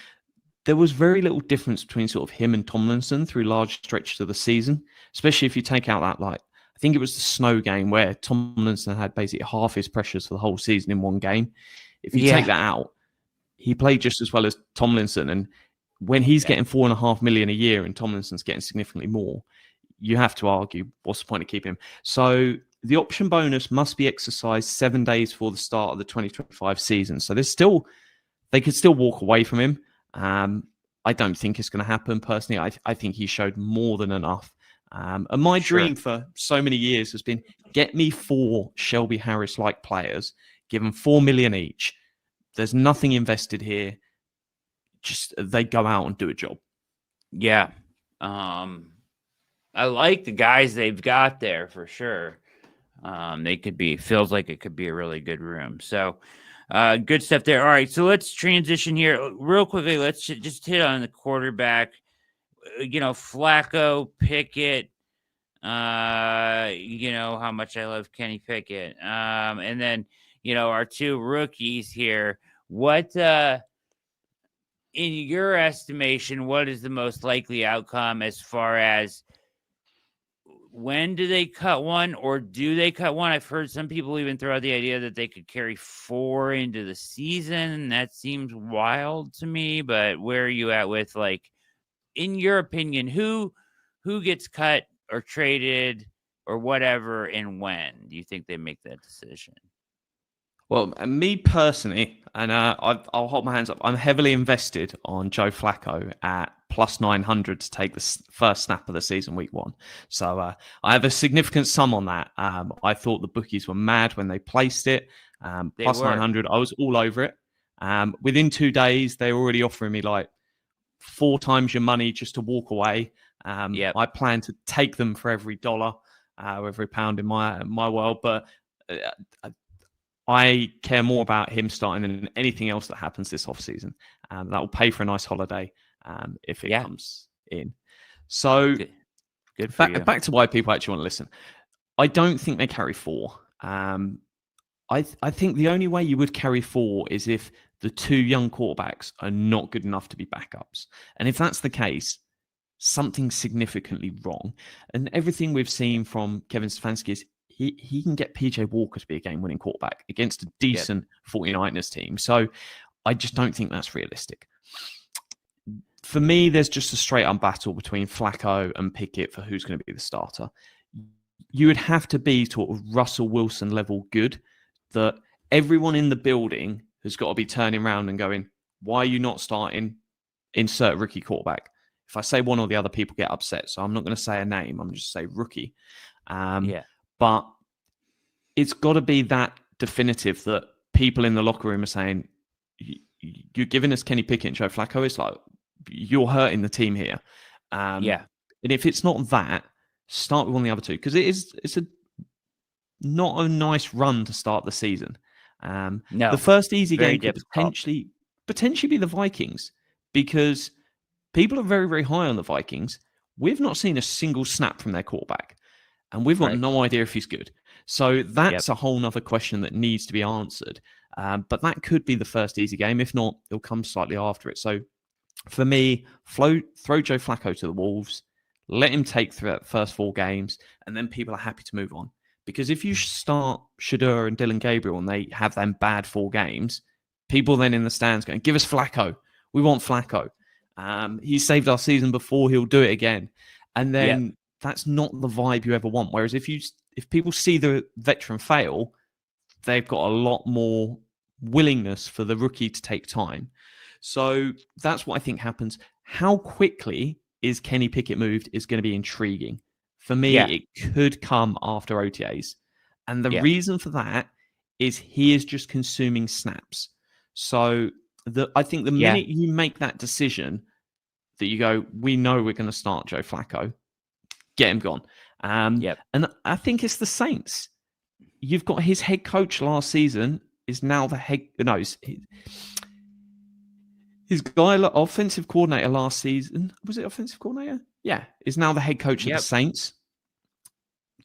there was very little difference between sort of him and Tomlinson through large stretches of the season, especially if you take out that, like, I think it was the snow game where Tomlinson had basically half his pressures for the whole season in one game. If you take that out, he played just as well as Tomlinson. And when he's getting $4.5 million a year and Tomlinson's getting significantly more, you have to argue, what's the point of keeping him? So the option bonus must be exercised 7 days before the start of the 2025 season. So they could still walk away from him. I don't think it's going to happen personally. I think he showed more than enough. And my dream for so many years has been, get me 4 Shelby Harris-like players, give them $4 million each. There's nothing invested here. Just they go out and do a job.
Yeah. I like the guys they've got there for sure. Feels like it could be a really good room. So good stuff there. All right. So let's transition here real quickly. Let's just hit on the quarterback. Flacco, Pickett, how much I love Kenny Pickett. And then, our 2 rookies here. What, in your estimation, what is the most likely outcome as far as when do they cut one, or do they cut one? I've heard some people even throw out the idea that they could carry 4 into the season. That seems wild to me, but where are you at with, like, in your opinion, who gets cut or traded or whatever, and when do you think they make that decision?
Well, me personally, and I'll hold my hands up, I'm heavily invested on Joe Flacco at plus 900 to take the first snap of the season, week 1. So I have a significant sum on that. I thought the bookies were mad when they placed it. Plus 900, I was all over it. Within 2 days, they were already offering me like 4 times your money just to walk away. I plan to take them for every dollar, every pound in my world, but I care more about him starting than anything else that happens this offseason. That will pay for a nice holiday if it comes in. So
good for you.
Back to why people actually want to listen. I don't think they carry 4. I think the only way you would carry 4 is if the 2 young quarterbacks are not good enough to be backups. And if that's the case, something's significantly wrong. And everything we've seen from Kevin Stefanski is he can get PJ Walker to be a game-winning quarterback against a decent 49ers team. So I just don't think that's realistic. For me, there's just a straight-up battle between Flacco and Pickett for who's going to be the starter. You would have to be sort of Russell Wilson level good, that everyone in the building has got to be turning around and going, why are you not starting? Insert rookie quarterback. If I say one or the other, people get upset. So I'm not going to say a name. I'm just say rookie. But it's got to be that definitive that people in the locker room are saying, you're giving us Kenny Pickett and Joe Flacco. It's like, you're hurting the team here. And if it's not that, start with one of the other 2, because it's not a nice run to start the season.
No,
the first easy game could
difficult.
potentially be the Vikings, because people are very, very high on the Vikings. We've not seen a single snap from their quarterback, and we've got no idea if he's good. So that's a whole nother question that needs to be answered. But that could be the first easy game. If not, it'll come slightly after it. So for me, throw Joe Flacco to the Wolves, let him take through the first 4 games, and then people are happy to move on. Because if you start Shedeur and Dylan Gabriel and they have them bad 4 games, people then in the stands going, give us Flacco. We want Flacco. He saved our season before, he'll do it again. And then that's not the vibe you ever want. Whereas if people see the veteran fail, they've got a lot more willingness for the rookie to take time. So that's what I think happens. How quickly is Kenny Pickett moved is going to be intriguing. For me, it could come after OTAs. And the reason for that is he is just consuming snaps. So I think the minute you make that decision that you go, we know we're going to start Joe Flacco, get him gone. And I think it's the Saints. You've got his head coach last season is now the head... No, his guy, offensive coordinator last season, was it offensive coordinator? Yeah, is now the head coach of the Saints.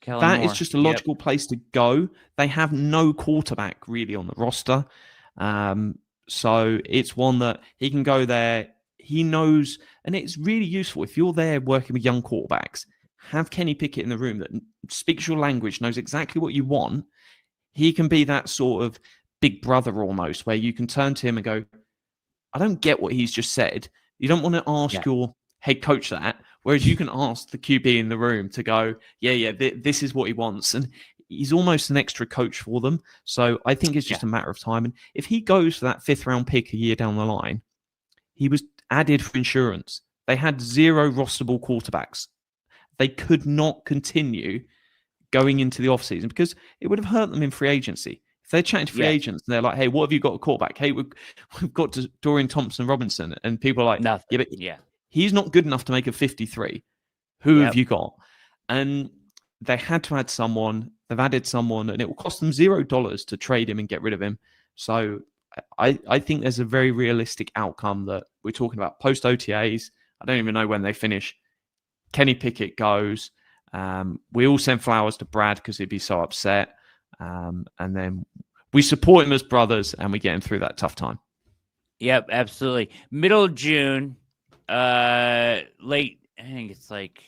That is just a logical place to go. They have no quarterback really on the roster. So it's one that he can go there. He knows, and it's really useful if you're there working with young quarterbacks, have Kenny Pickett in the room that speaks your language, knows exactly what you want. He can be that sort of big brother almost, where you can turn to him and go, I don't get what he's just said. You don't want to ask your head coach that, whereas you can ask the QB in the room to go, this is what he wants. And he's almost an extra coach for them. So I think it's just a matter of time. And if he goes for that 5th round pick a year down the line, he was added for insurance. They had 0 rosterable quarterbacks. They could not continue going into the offseason because it would have hurt them in free agency. If they're chatting to free agents and they're like, hey, what have you got a quarterback? Hey, we've got Dorian Thompson-Robinson. And people are like,
nothing.
He's not good enough to make a 53. Who have you got? And they had to add someone. They've added someone, and it will cost them $0 to trade him and get rid of him. So I think there's a very realistic outcome that we're talking about post OTAs. I don't even know when they finish. Kenny Pickett goes. We all send flowers to Brad because he'd be so upset. And then we support him as brothers and we get him through that tough time.
Yep, absolutely. Middle of June, late, I think it's like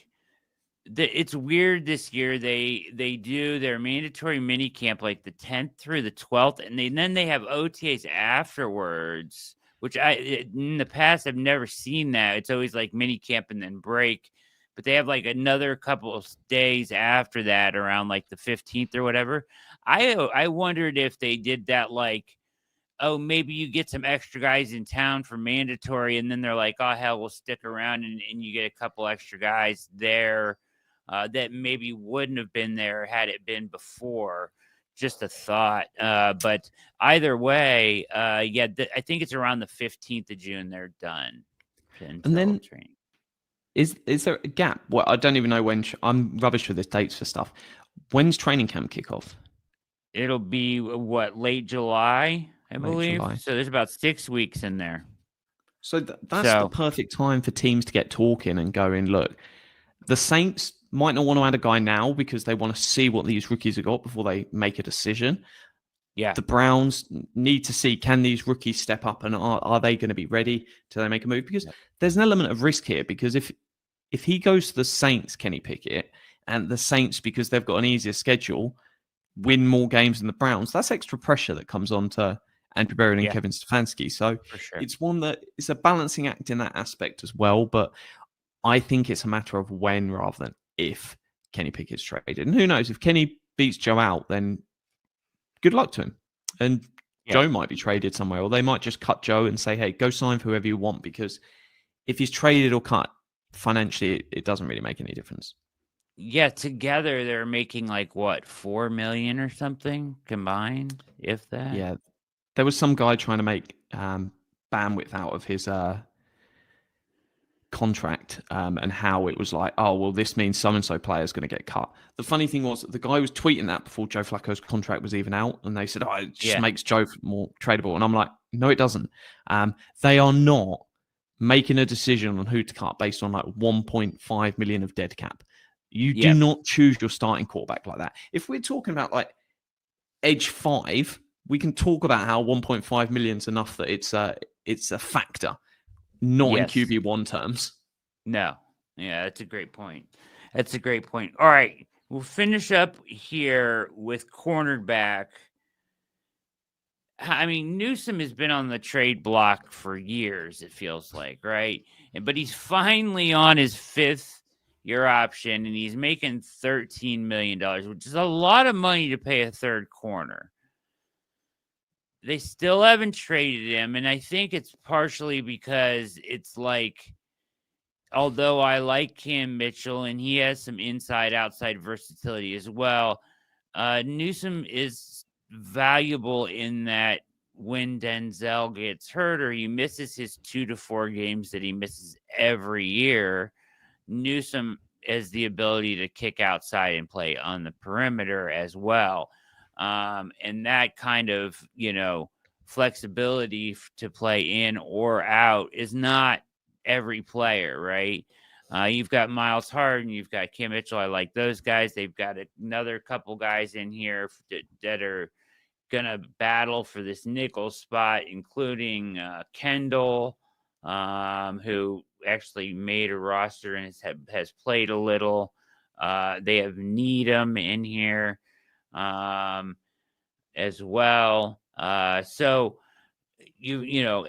It's weird this year. They do their mandatory mini camp like the 10th through the 12th, and then they have OTAs afterwards. Which in the past I've never seen that. It's always like mini camp and then break, but they have like another couple of days after that, around like the 15th or whatever. I wondered if they did that like, oh, maybe you get some extra guys in town for mandatory, and then they're like, oh, hell, we'll stick around, and you get a couple extra guys there that maybe wouldn't have been there had it been before. Just a thought. But either way, yeah, I think it's around the 15th of June they're done
And
until
then
training.
is there a gap? Well, I don't even know when. I'm rubbish with the dates for stuff. When's training camp kick off?
It'll be what, late July, I
Late
believe.
July.
So there's about 6 weeks in there.
So that's the
So
perfect time for teams to get talking and going, look, the Saints might not want to add a guy now because they want to see what these rookies have got before they make a decision.
yeah,
The Browns need to see, can these rookies step up, and are they going to be ready till they make a move? Because
Yep.
there's an element of risk here, because if he goes to the Saints, Kenny Pickett, and the Saints, because they've got an easier schedule, win more games than the Browns, that's extra pressure that comes on to Andrew Berry and
yeah,
Kevin Stefanski. So
for sure.
it's one that it's a balancing act in that aspect as well. But I think it's a matter of when rather than if Kenny Pickett's traded. And who knows, if Kenny beats Joe out, then good luck to him. And
Yeah.
Joe might be traded somewhere, or they might just cut Joe and say, hey, go sign for whoever you want, because if he's traded or cut, financially, it doesn't really make any difference.
Yeah, together they're making like what, 4 million or something combined, if that.
Yeah. There was some guy trying to make bandwidth out of his contract, and how it was like, oh, well, this means so-and-so player is going to get cut. The funny thing was the guy was tweeting that before Joe Flacco's contract was even out, and they said, oh, it just makes Joe more tradable. And I'm like, no, it doesn't. They are not making a decision on who to cut based on like 1.5 million of dead cap. You do not choose your starting quarterback like that. If we're talking about like edge 5, we can talk about how 1.5 million is enough that it's a factor. Not in QB1 terms.
No. Yeah, that's a great point. That's a great point. All right. We'll finish up here with cornerback. I mean, Newsome has been on the trade block for years, it feels like, right? But he's finally on his 5th-year option, and he's making $13 million, which is a lot of money to pay a third corner. They still haven't traded him, and I think it's partially because it's like, although I like Cam Mitchell and he has some inside-outside versatility as well, Newsome is valuable in that when Denzel gets hurt or he misses his 2 to 4 games that he misses every year, Newsome has the ability to kick outside and play on the perimeter as well. And that kind of, flexibility to play in or out is not every player, right? You've got Miles Harden, you've got Kim Mitchell. I like those guys. They've got another couple guys in here that are going to battle for this nickel spot, including Kendall, who actually made a roster and has played a little. They have Needham in here as well. So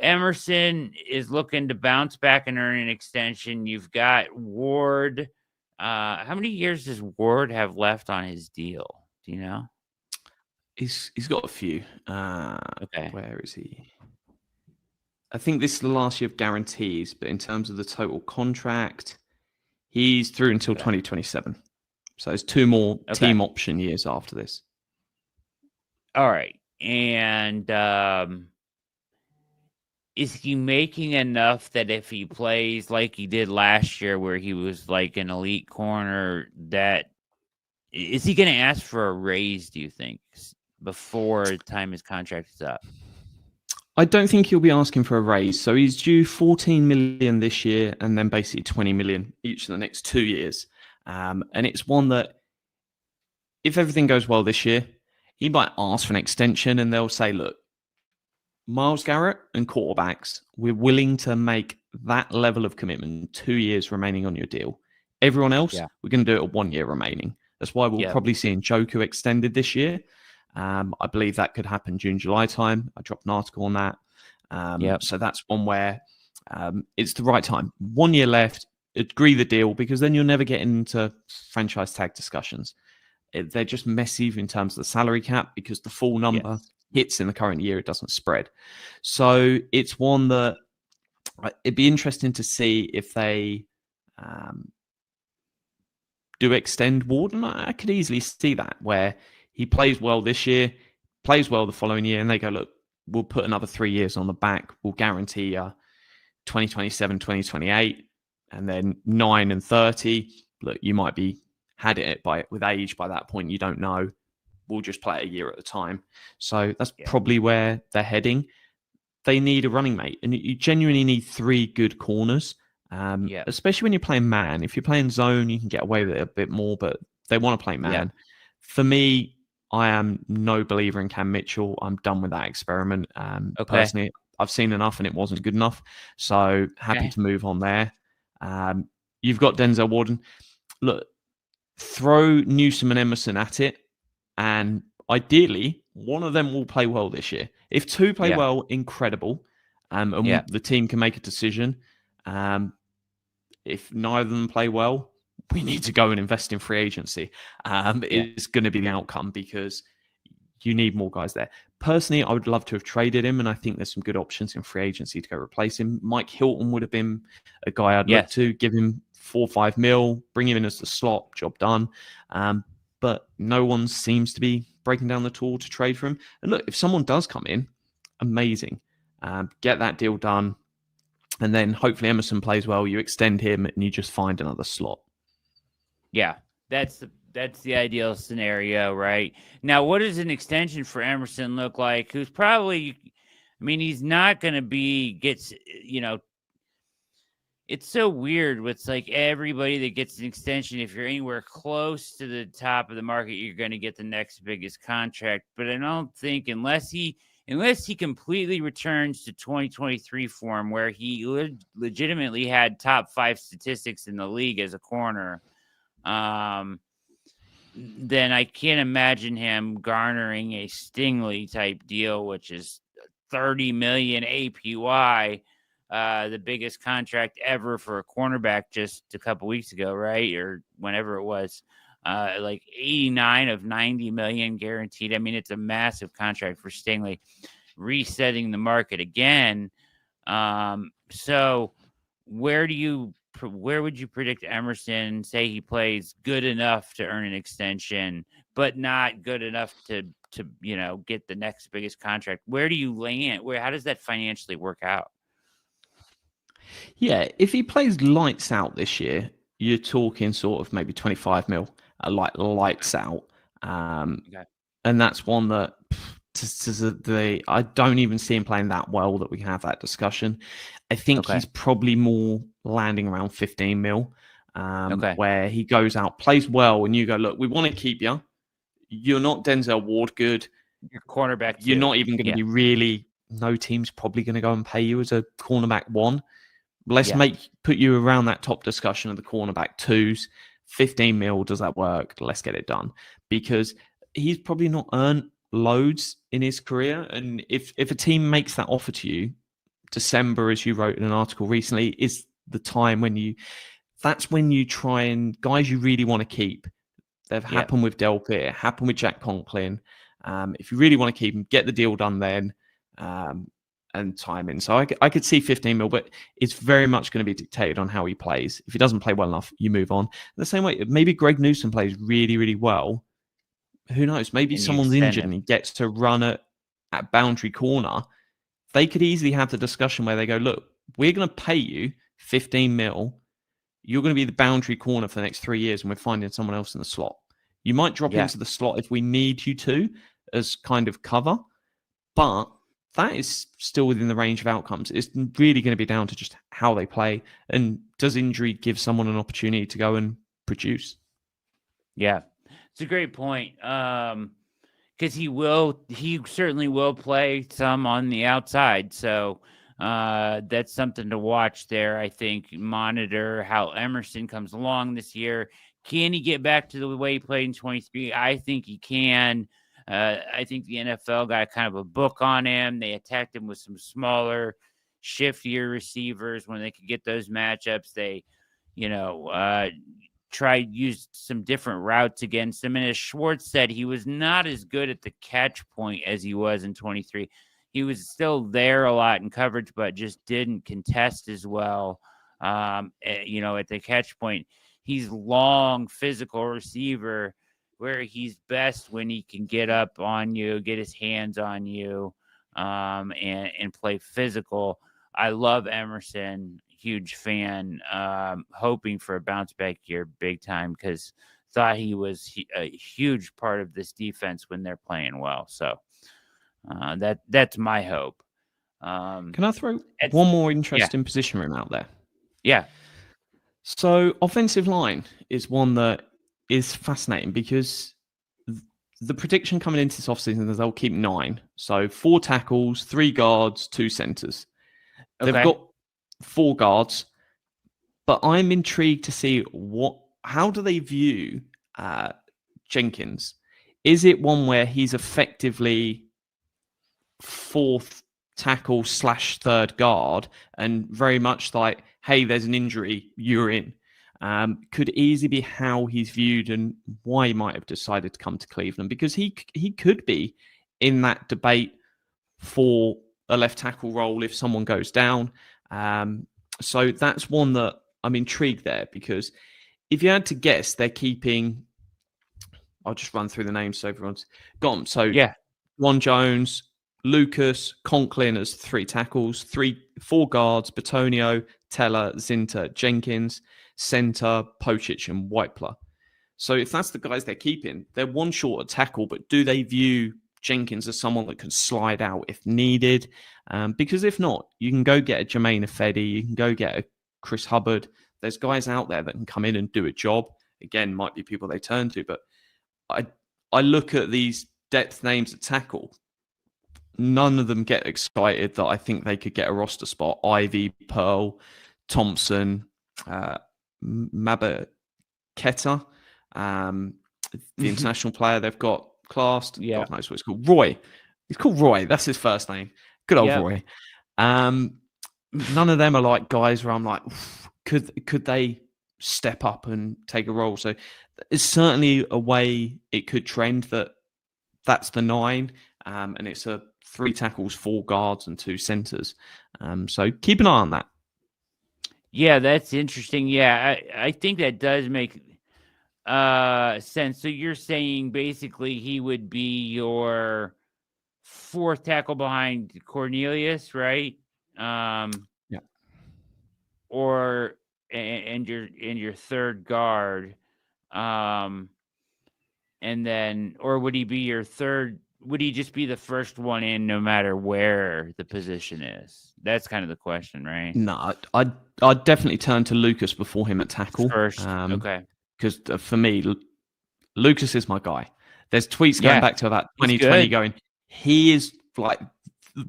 Emerson is looking to bounce back and earn an extension. You've got Ward. How many years does Ward have left on his deal? Do you know?
He's got a few.
Okay.
Where is he? I think this is the last year of guarantees, but in terms of the total contract, he's through until 2027. So there's 2 more team option years after this.
All right. And is he making enough that if he plays like he did last year, where he was like an elite corner, that is he going to ask for a raise, do you think, before the time his contract is up?
I don't think he'll be asking for a raise. So he's due 14 million this year and then basically 20 million each of the next 2 years. And it's one that if everything goes well this year, he might ask for an extension and they'll say, look, Myles Garrett and quarterbacks, we're willing to make that level of commitment, 2 years remaining on your deal. Everyone else,
Yeah.
we're going to do it at 1 year remaining. That's why we'll
Yep.
probably see Njoku extended this year. I believe that could happen June, July time. I dropped an article on that.
Yep.
So that's one where it's the right time. 1 year left, agree the deal, because then you'll never get into franchise tag discussions. They're just messy in terms of the salary cap because the full number
Yes.
hits in the current year, it doesn't spread. So it's one that it'd be interesting to see if they do extend Ward, and I could easily see that where he plays well this year, plays well the following year, and they go, look, we'll put another 3 years on the back. We'll guarantee 2027, 2028, and then 9 and 30. Look, you might be had it with age by that point. You don't know. We'll just play it a year at a time. So that's probably where they're heading. They need a running mate, and you genuinely need 3 good corners. Especially when you're playing man. If you're playing zone, you can get away with it a bit more, but they want to play man.
Yeah.
For me, I am no believer in Cam Mitchell. I'm done with that experiment. Personally, I've seen enough and it wasn't good enough. So happy to move on there. You've got Denzel Warden. Look, throw Newsom and Emerson at it, and ideally, one of them will play well this year. If 2 play well, incredible. And the team can make a decision. If neither of them play well, we need to go and invest in free agency. It's going to be the outcome because you need more guys there. Personally, I would love to have traded him, and I think there's some good options in free agency to go replace him. Mike Hilton would have been a guy I'd look to, give him 4 or 5 mil, bring him in as the slot, job done. But no one seems to be breaking down the tool to trade for him. And look, if someone does come in, amazing. Get that deal done. And then hopefully Emerson plays well. You extend him and you just find another slot.
Yeah, that's the ideal scenario, right? Now, what does an extension for Emerson look like? Who's probably, I mean, he's not going to it's so weird with like everybody that gets an extension. If you're anywhere close to the top of the market, you're going to get the next biggest contract. But I don't think unless he completely returns to 2023 form, where he legitimately had top 5 statistics in the league as a corner, then I can't imagine him garnering a Stingley type deal, which is 30 million APY, the biggest contract ever for a cornerback just a couple weeks ago, right? Or whenever it was. Like 89 of 90 million guaranteed. I mean, it's a massive contract for Stingley, resetting the market again. So where would you predict Emerson? Say he plays good enough to earn an extension, but not good enough to get the next biggest contract. Where do you land? How does that financially work out?
Yeah, if he plays lights out this year, you're talking sort of maybe 25 mil, like lights out. And that's one that I don't even see him playing that well that we can have that discussion. I think he's probably more landing around 15 mil, where he goes out, plays well, and you go, look, we want to keep you. You're not Denzel Ward good.
You're cornerback.
You're not even going to be really. No team's probably going to go and pay you as a cornerback 1. Let's put you around that top discussion of the cornerback 2s. 15 mil, does that work? Let's get it done. Because he's probably not earned loads in his career. And if a team makes that offer to you, December, as you wrote in an article recently, is the time that's when you try and guys you really want to keep. They've happened with Delpit, it happened with Jack Conklin. If you really want to keep him, get the deal done then. And timing. So I could see 15 mil, but it's very much going to be dictated on how he plays. If he doesn't play well enough, you move on. The same way, maybe Greg Newsom plays really, really well. Who knows? Maybe someone's injured and he gets to run at boundary corner. They could easily have the discussion where they go, look, we're going to pay you 15 mil. You're going to be the boundary corner for the next 3 years, and we're finding someone else in the slot. You might drop into the slot if we need you to as kind of cover, but that is still within the range of outcomes. It's really going to be down to just how they play, and does injury give someone an opportunity to go and produce?
Yeah, it's a great point. Because he certainly will play some on the outside. So That's something to watch there. I think monitor how Emerson comes along this year. Can he get back to the way he played in 23? I think he can. I think the NFL got kind of a book on him. They attacked him with some smaller, shiftier receivers when they could get those matchups. They, tried used some different routes against him. And as Schwartz said, he was not as good at the catch point as he was in 23. He was still there a lot in coverage, but just didn't contest as well. At the catch point, he's long, physical receiver where he's best when he can get up on you, get his hands on you, and play physical. I love Emerson, huge fan, hoping for a bounce back year big time because thought he was a huge part of this defense when they're playing well. So that's my hope.
Can I throw one more interesting position room out there?
Yeah.
So offensive line is one that is fascinating because the prediction coming into this offseason is they'll keep 9. So 4 tackles, 3 guards, 2 centers. They've got 4 guards, but I'm intrigued to see how do they view Jenkins? Is it one where he's effectively 4th tackle / 3rd guard and very much like, hey, there's an injury, you're in? Could easily be how he's viewed and why he might have decided to come to Cleveland, because he could be in that debate for a left tackle role if someone goes down. So that's one that I'm intrigued there, because if you had to guess, they're keeping, I'll just run through the names so everyone's got them. So Ron Jones, Lucas, Conklin as 3 tackles, 4 guards, Batonio, Teller, Zinter, Jenkins, center, Pocic, and Whitepler. So if that's the guys they're keeping, they're one short of tackle, but do they view Jenkins as someone that can slide out if needed? Because if not, you can go get a Jermaine Ifedi, you can go get a Chris Hubbard. There's guys out there that can come in and do a job. Again, might be people they turn to, but I look at these depth names at tackle. None of them get excited that I think they could get a roster spot. Ivy, Pearl, Thompson, Mabaketa, the international player they've got classed.
Yeah.
God knows what it's called. Roy. He's called Roy. That's his first name. Good old Roy. None of them are like guys where I'm like, could they step up and take a role? So it's certainly a way it could trend that's the 9. And it's a 3 tackles, 4 guards, and 2 centers. So keep an eye on that.
Yeah, that's interesting. Yeah, I think that does make sense. So you're saying basically he would be your 4th tackle behind Cornelius, right?
Yeah.
Or and your 3rd guard, and then, or would he be your 3rd? Would he just be the first one in no matter where the position is? That's kind of the question, right?
No, I'd definitely turn to Lucas before him at tackle.
First, okay.
Because for me, Lucas is my guy. There's tweets going back to about 2020 going, he is like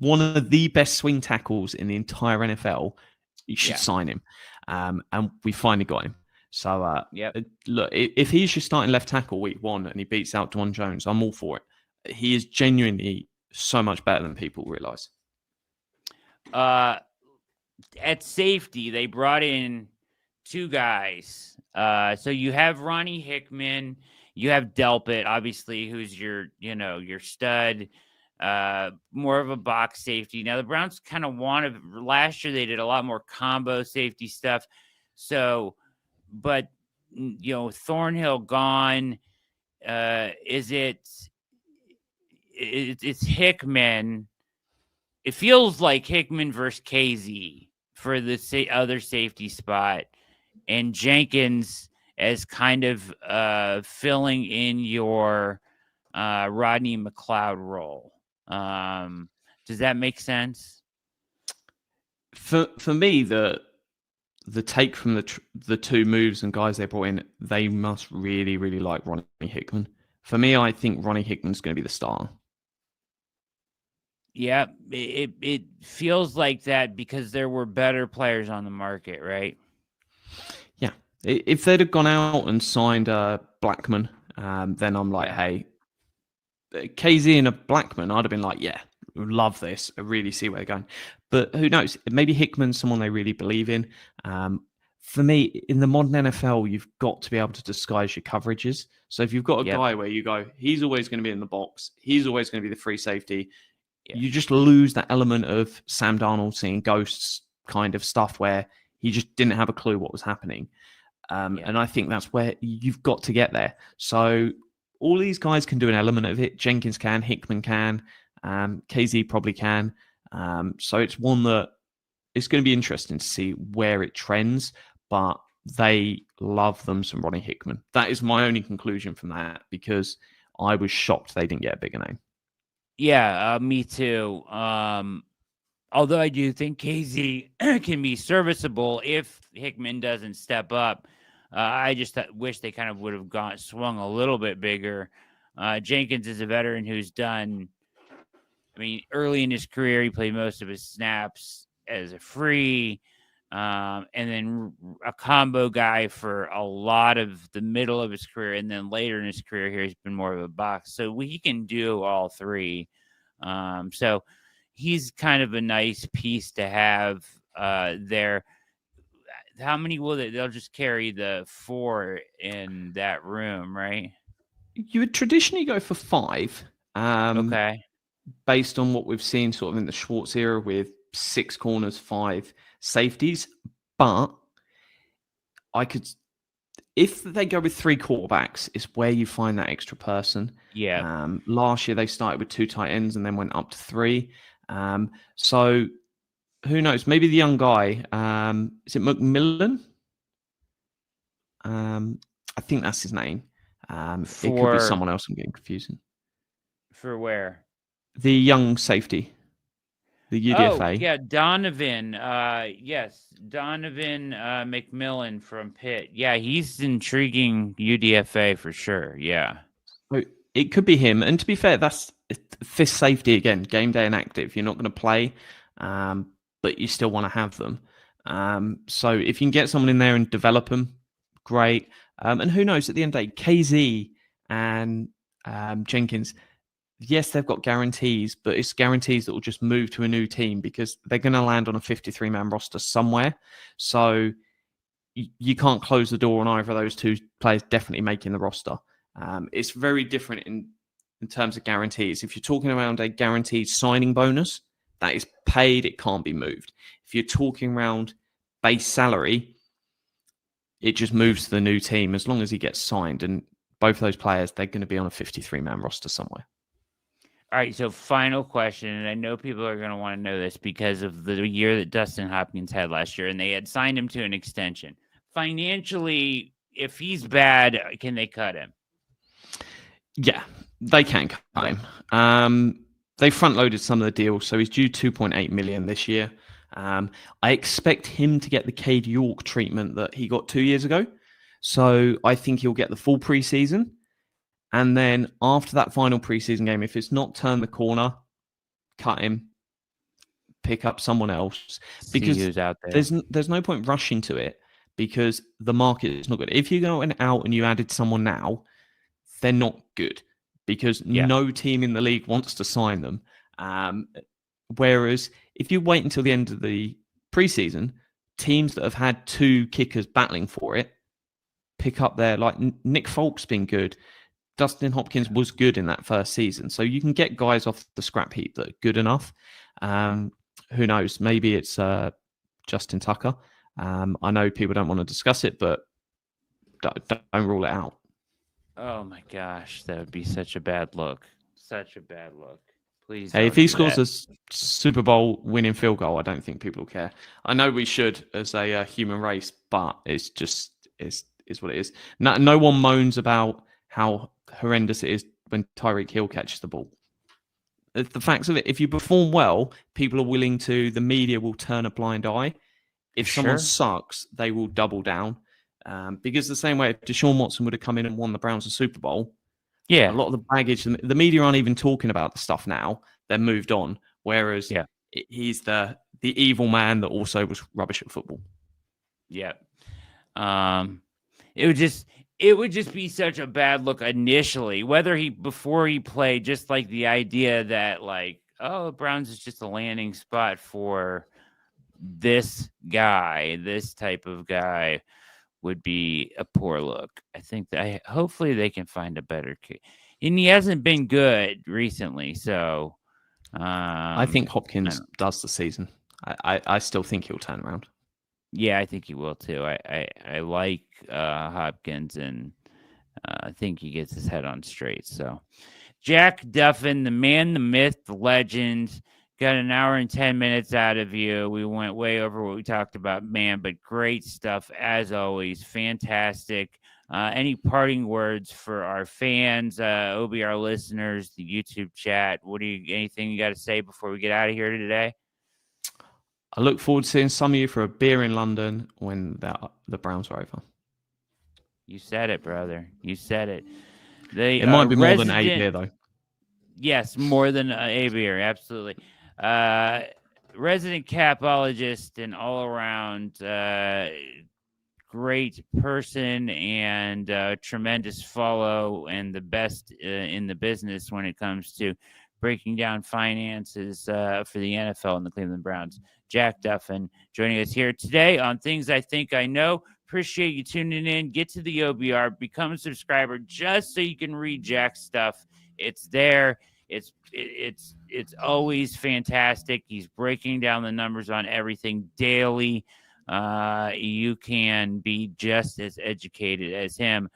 one of the best swing tackles in the entire NFL. You should sign him. And we finally got him. So, look, if he's your starting left tackle week 1 and he beats out Dwan Jones, I'm all for it. He is genuinely so much better than people realize.
At safety, they brought in 2 guys. So you have Ronnie Hickman, you have Delpit, obviously, who's your stud, more of a box safety. Now the Browns kind of last year they did a lot more combo safety stuff. So, but Thornhill gone. It's Hickman. It feels like Hickman versus KZ for the other safety spot, and Jenkins as kind of filling in your Rodney McLeod role. Does that make sense?
For me, the take from the 2 moves and guys they brought in, they must really, really like Ronnie Hickman. For me, I think Ronnie Hickman's going to be the star.
Yeah, it feels like that because there were better players on the market, right?
Yeah. If they'd have gone out and signed Blackman, then I'm like,
Yeah,
hey, KZ and a Blackman, I'd have been like, yeah, love this. I really see where they're going. But who knows? Maybe Hickman's someone they really believe in. Um, for me, in the modern NFL, you've got to be able to disguise your coverages. So if you've got a
yep,
guy where you go, he's always going to be in the box, he's always going to be the free safety,
yeah,
you just lose that element of Sam Darnold seeing ghosts kind of stuff where he just didn't have a clue what was happening.
yeah,
And I think that's where you've got to get there. So all these guys can do an element of it. Jenkins can, Hickman can, KZ probably can. So it's one that it's going to be interesting to see where it trends, but they love them some Ronnie Hickman. That is my only conclusion from that because I was shocked they didn't get a bigger name.
yeah. Me too. Although I do think KZ can be serviceable if Hickman doesn't step up. I just wish they kind of would have swung a little bit bigger. Jenkins is a veteran who's done. I mean, early in his career, he played most of his snaps as a free, and then a combo guy for a lot of the middle of his career, and then later in his career here, he's been more of a box. So he can do all three. So he's kind of a nice piece to have there. How many will they? They'll just carry the 4 in that room, right?
You would traditionally go for five,
Okay.
based on what we've seen sort of in the Schwartz era with 6 corners, 5 safeties. But I could, if they go with 3 quarterbacks, it's where you find that extra person.
Yeah.
Last year they started with 2 tight ends and then went up to 3. So who knows? Maybe the young guy, is it McMillan? I think that's his name. It could be
For
someone else. I'm getting confusing.
where?
The young safety, the
Oh,
UDFA.
yeah, Donovan. Yes, Donovan McMillan from Pitt. Yeah, he's intriguing UDFA for sure. Yeah.
So it could be him. And to be fair, that's fifth safety again, game day and active. You're not going to play, but you still want to have them. So if you can get someone in there and develop them, great. And who knows, at the end of the day, KZ and Jenkins, yes, they've got guarantees, but it's guarantees that will just move to a new team because they're going to land on a 53-man roster somewhere. So you can't close the door on either of those two players definitely making the roster. It's very different in terms of guarantees. If you're talking around a guaranteed signing bonus, that is paid, it can't be moved. If you're talking around base salary, it just moves to the new team as long as he gets signed. And both those players, they're going to be on a 53-man roster somewhere.
All right, so final question, and I know people are going to want to know this because of the year that Dustin Hopkins had last year, and they had signed him to an extension. Financially, if he's bad, can they cut him?
Yeah, they can cut him. They front loaded some of the deals, so he's due 2.8 million this year. I expect him to get the Cade York treatment that he got 2 years ago. So I think he'll get the full preseason. And then after that final preseason game, if it's not turned the corner, cut him, pick up someone else. Because
See who's out there.
there's no point rushing to it because the market is not good. If you go out and you added someone now, they're not good because no team in the league wants to sign them. Whereas if you wait until the end of the preseason, teams that have had 2 kickers battling for it pick up their, like Nick Folk's been good. Dustin Hopkins was good in that first season. So you can get guys off the scrap heap that are good enough. Who knows? Maybe it's Justin Tucker. I know people don't want to discuss it, but don't rule it out.
Oh my gosh, that would be such a bad look. Such a bad look. Please.
Hey, if he scores a Super Bowl winning field goal, I don't think people will care. I know we should as a human race, but it's just is what it is. No one moans about how horrendous it is when Tyreek Hill catches the ball. The facts of it, if you perform well, people are willing to, the media will turn a blind eye. If someone sucks, they will double down. Because the same way if Deshaun Watson would have come in and won the Browns a Super Bowl, a lot of the baggage, the media aren't even talking about the stuff now. They're moved on. whereas
Yeah.
he's the evil man that also was rubbish at football.
Yeah. It would just be such a bad look initially, before he played, just like the idea that like, oh, Browns is just a landing spot for this guy, this type of guy would be a poor look. I think that hopefully they can find a better kid. And he hasn't been good recently, so
I think
I
Hopkins does the season. I still think he'll turn around.
yeah, I think he will too. I like Hopkins, and I think he gets his head on straight. So Jack Duffin, the man, the myth, the legend, got an hour and 10 minutes out of you. We went way over what we talked about, man, but great stuff as always. Fantastic. Any parting words for our fans, OBR listeners, the YouTube chat? Anything you got to say before we get out of here today?
I look forward to seeing some of you for a beer in London when the Browns are over.
You said it, brother. You said it.
It might be more than a beer, though.
Yes, more than a beer, absolutely. Resident capologist and all around great person and tremendous follow, and the best in the business when it comes to breaking down finances for the NFL and the Cleveland Browns. Jack Duffin joining us here today on Things I Think I Know. Appreciate you tuning in. Get to the OBR, become a subscriber just so you can read Jack's stuff. It's there. It's always fantastic. He's breaking down the numbers on everything daily. You can be just as educated as him,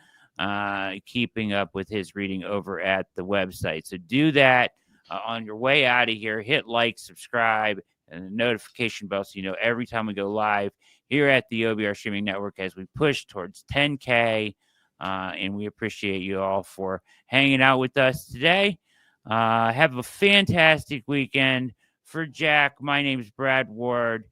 keeping up with his reading over at the website. So do that on your way out of here. Hit like, subscribe, and the notification bell so you know every time we go live here at the OBR Streaming Network as we push towards 10K. And we appreciate you all for hanging out with us today. Have a fantastic weekend. For Jack, my name is Brad Ward.